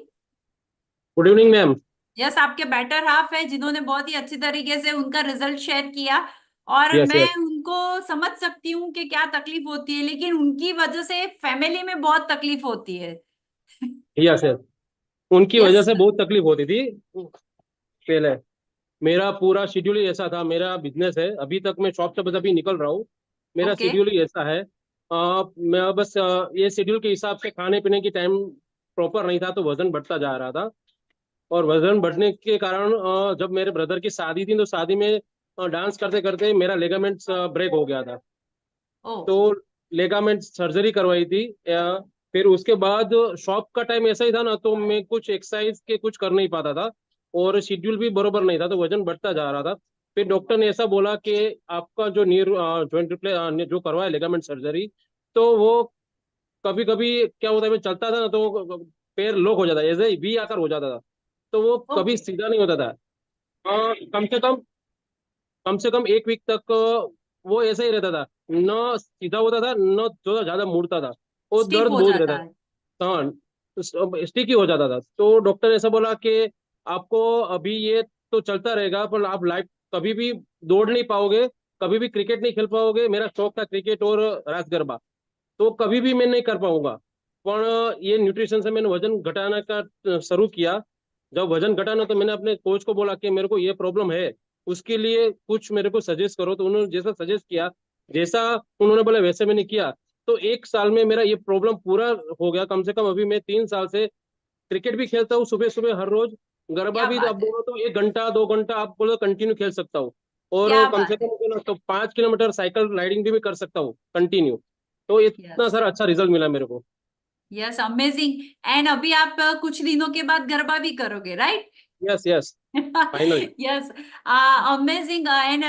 Speaker 13: Good evening ma'am.
Speaker 10: Yes, आपके बेटर हाफ है जिन्होंने बहुत ही अच्छी तरीके से उनका रिजल्ट शेयर किया और
Speaker 13: यस
Speaker 10: मैं
Speaker 13: यस
Speaker 10: उनको समझ सकती हूँ कि क्या तकलीफ होती है, लेकिन उनकी वजह से फैमिली में बहुत तकलीफ होती है।
Speaker 13: यस यस उनकी वजह
Speaker 10: यस।
Speaker 13: से बहुत तकलीफ होती थी पहले। मेरा पूरा शेड्यूल ही ऐसा था, मेरा बिजनेस है, अभी तक मैं शॉप से बस अभी निकल रहा हूँ। मेरा
Speaker 10: ओके।
Speaker 13: शेड्यूल ही ऐसा है। मैं बस ये शेड्यूल के हिसाब से खाने पीने की टाइम प्रॉपर नहीं था तो वजन बढ़ता जा रहा था। और वजन बढ़ने के कारण जब मेरे ब्रदर की शादी थी तो शादी में डांस करते करते मेरा लेगामेंट्स ब्रेक हो गया था।
Speaker 10: ओ।
Speaker 13: तो लेगामेंट सर्जरी करवाई थी। फिर उसके बाद शॉप का टाइम ऐसा ही था ना, तो मैं कुछ एक्सरसाइज के कुछ कर नहीं पाता था और शेड्यूल भी बरोबर नहीं था तो वजन बढ़ता जा रहा था। फिर डॉक्टर ने ऐसा बोला कि आपका जो नीर जॉइंट रिप्ले जो करवाया लेगामेंट सर्जरी, तो वो कभी कभी क्या होता है, मैं चलता था ना तो पैर लॉक हो जाता, ऐसे ही वी आकर हो जाता था, तो वो कभी
Speaker 10: ओके।
Speaker 13: सीधा नहीं होता था। कम से कम 1 वीक तक वो ऐसा ही रहता था, न सीधा होता था न थोड़ा ज्यादा मुड़ता था, और
Speaker 10: स्टिफ
Speaker 13: दर्द
Speaker 10: हो
Speaker 13: बहुत
Speaker 10: जाता
Speaker 13: रहता
Speaker 10: है।
Speaker 13: था। हाँ, स्टिकी हो जाता था। तो डॉक्टर ने ऐसा बोला कि आपको अभी ये तो चलता रहेगा पर आप लाइफ कभी भी दौड़ नहीं पाओगे, कभी भी क्रिकेट नहीं खेल पाओगे। मेरा शौक था क्रिकेट और रास गरबा, तो कभी भी मैं नहीं कर पाऊंगा। पर ये न्यूट्रिशन से मैंने वजन घटाने का शुरू किया। जब वजन घटाना तो मैंने अपने कोच को बोला कि मेरे को ये प्रॉब्लम है, उसके लिए कुछ मेरे को सजेस्ट करो। तो उन्होंने जैसा सजेस्ट किया, जैसा उन्होंने बोला वैसे मैंने किया, तो 1 साल में मेरा ये प्रॉब्लम पूरा हो गया। कम से कम अभी मैं 3 साल से क्रिकेट भी खेलता हूँ सुबह सुबह हर रोज। गरबा
Speaker 10: क्या
Speaker 13: भी तो आप
Speaker 10: बात है।
Speaker 13: बोलो तो 1 घंटा 2 घंटा आप बोलो कंटिन्यू खेल सकता हूँ। और
Speaker 10: क्या
Speaker 13: कम से
Speaker 10: बात है।
Speaker 13: कम बोलो तो 5 किलोमीटर साइकिल राइडिंग भी कर सकता हूँ कंटिन्यू। तो इतना
Speaker 10: यस।
Speaker 13: सारा अच्छा रिजल्ट मिला मेरे को।
Speaker 10: Yes, amazing. एंड अभी आप कुछ दिनों के बाद गरबा भी करोगे, right?
Speaker 13: Yes yes finally.
Speaker 10: Yes, amazing. And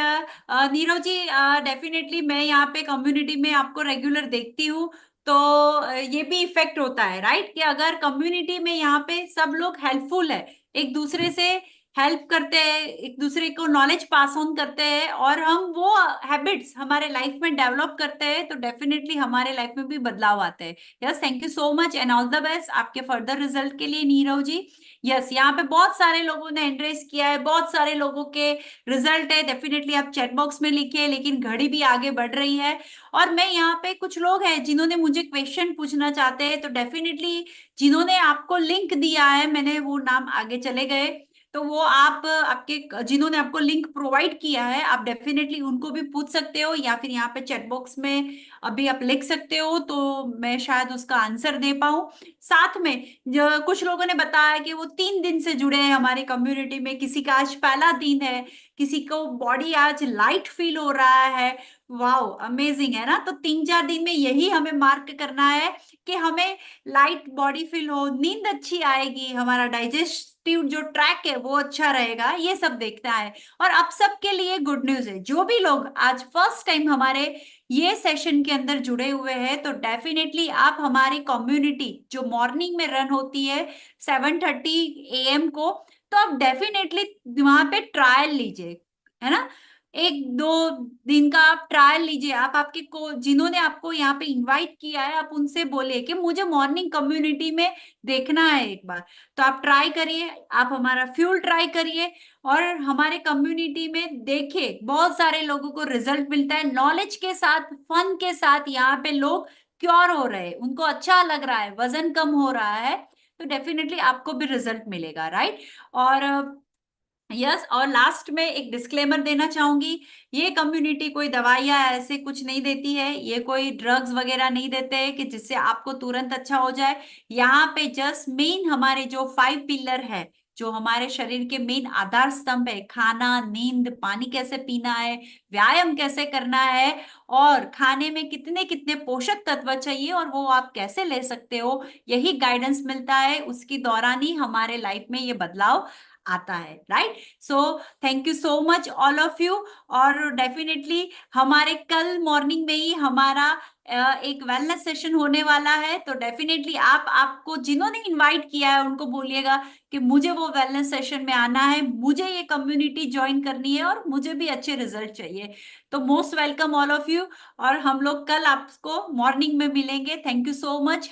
Speaker 10: Nirav ji, definitely मैं यहाँ पे कम्युनिटी में आपको रेगुलर देखती हूँ, तो ये भी इफेक्ट होता है, राइट, कि अगर कम्युनिटी में यहाँ पे सब लोग हेल्पफुल है, एक दूसरे से हेल्प करते हैं, एक दूसरे को नॉलेज पास ऑन करते हैं और हम वो हैबिट्स हमारे लाइफ में डेवलप करते हैं, तो डेफिनेटली हमारे लाइफ में भी बदलाव आते हैं। Yes, thank you so much and all the best आपके फर्दर रिजल्ट के लिए नीरव जी। यस, यहाँ पे बहुत सारे लोगों ने एंट्रेस किया है, बहुत सारे लोगों के रिजल्ट है, डेफिनेटली आप चैट बॉक्स में लिखिए, लेकिन घड़ी भी आगे बढ़ रही है और मैं यहाँ पे कुछ लोग हैं जिन्होंने मुझे क्वेश्चन पूछना चाहते हैं, तो डेफिनेटली जिन्होंने आपको लिंक दिया है मैंने वो नाम आगे चले गए, तो वो आप आपके जिन्होंने आपको लिंक प्रोवाइड किया है आप डेफिनेटली उनको भी पूछ सकते हो, या फिर यहाँ पे चैट बॉक्स में अभी आप लिख सकते हो तो मैं शायद उसका आंसर दे पाऊं। साथ में कुछ लोगों ने बताया कि वो 3 दिन से जुड़े हैं हमारे कम्युनिटी में, किसी का आज पहला दिन है, किसी को बॉडी आज लाइट फील हो रहा है। वाओ, अमेजिंग है ना। तो 3-4 दिन में यही हमें मार्क करना है कि हमें लाइट बॉडी फील हो, नींद अच्छी आएगी, हमारा डाइजेस्टिव जो ट्रैक है वो अच्छा रहेगा, ये सब देखना है। और आप सबके लिए गुड न्यूज है, जो भी लोग आज फर्स्ट टाइम हमारे ये सेशन के अंदर जुड़े हुए हैं तो डेफिनेटली आप हमारी कम्युनिटी जो मॉर्निंग में रन होती है 7:30 AM को, तो आप डेफिनेटली वहां पे ट्रायल लीजिए, है ना। 1-2 दिन का आप ट्रायल लीजिए। आप आपके को जिन्होंने आपको यहाँ पे इनवाइट किया है आप उनसे बोलिए कि मुझे मॉर्निंग कम्युनिटी में देखना है एक बार, तो आप ट्राई करिए, आप हमारा फ्यूल ट्राई करिए और हमारे कम्युनिटी में देखिए बहुत सारे लोगों को रिजल्ट मिलता है। नॉलेज के साथ, फन के साथ यहाँ पे लोग क्योर हो रहे हैं, उनको अच्छा लग रहा है, वजन कम हो रहा है, तो डेफिनेटली आपको भी रिजल्ट मिलेगा, राइट। और यस और लास्ट में एक डिस्क्लेमर देना चाहूंगी, ये कम्युनिटी कोई दवाइयां ऐसे कुछ नहीं देती है, ये कोई ड्रग्स वगैरह नहीं देते हैं कि जिससे आपको तुरंत अच्छा हो जाए। यहाँ पे जस्ट मेन हमारे जो 5 पिलर है, जो हमारे शरीर के मेन आधार स्तंभ है, खाना, नींद, पानी कैसे पीना है, व्यायाम कैसे करना है और खाने में कितने कितने पोषक तत्व चाहिए और वो आप कैसे ले सकते हो, यही गाइडेंस मिलता है। उसकी दौरान ही हमारे लाइफ में ये बदलाव आता है, right. So thank you so much all of you. और डेफिनेटली हमारे कल मॉर्निंग में ही हमारा एक वेलनेस सेशन होने वाला है, तो डेफिनेटली आपको जिन्होंने इनवाइट किया है उनको बोलिएगा कि मुझे वो वेलनेस सेशन में आना है, मुझे ये कम्युनिटी ज्वाइन करनी है और मुझे भी अच्छे रिजल्ट चाहिए। तो most welcome all of you, और हम लोग कल आपको मॉर्निंग में मिलेंगे। Thank you so much.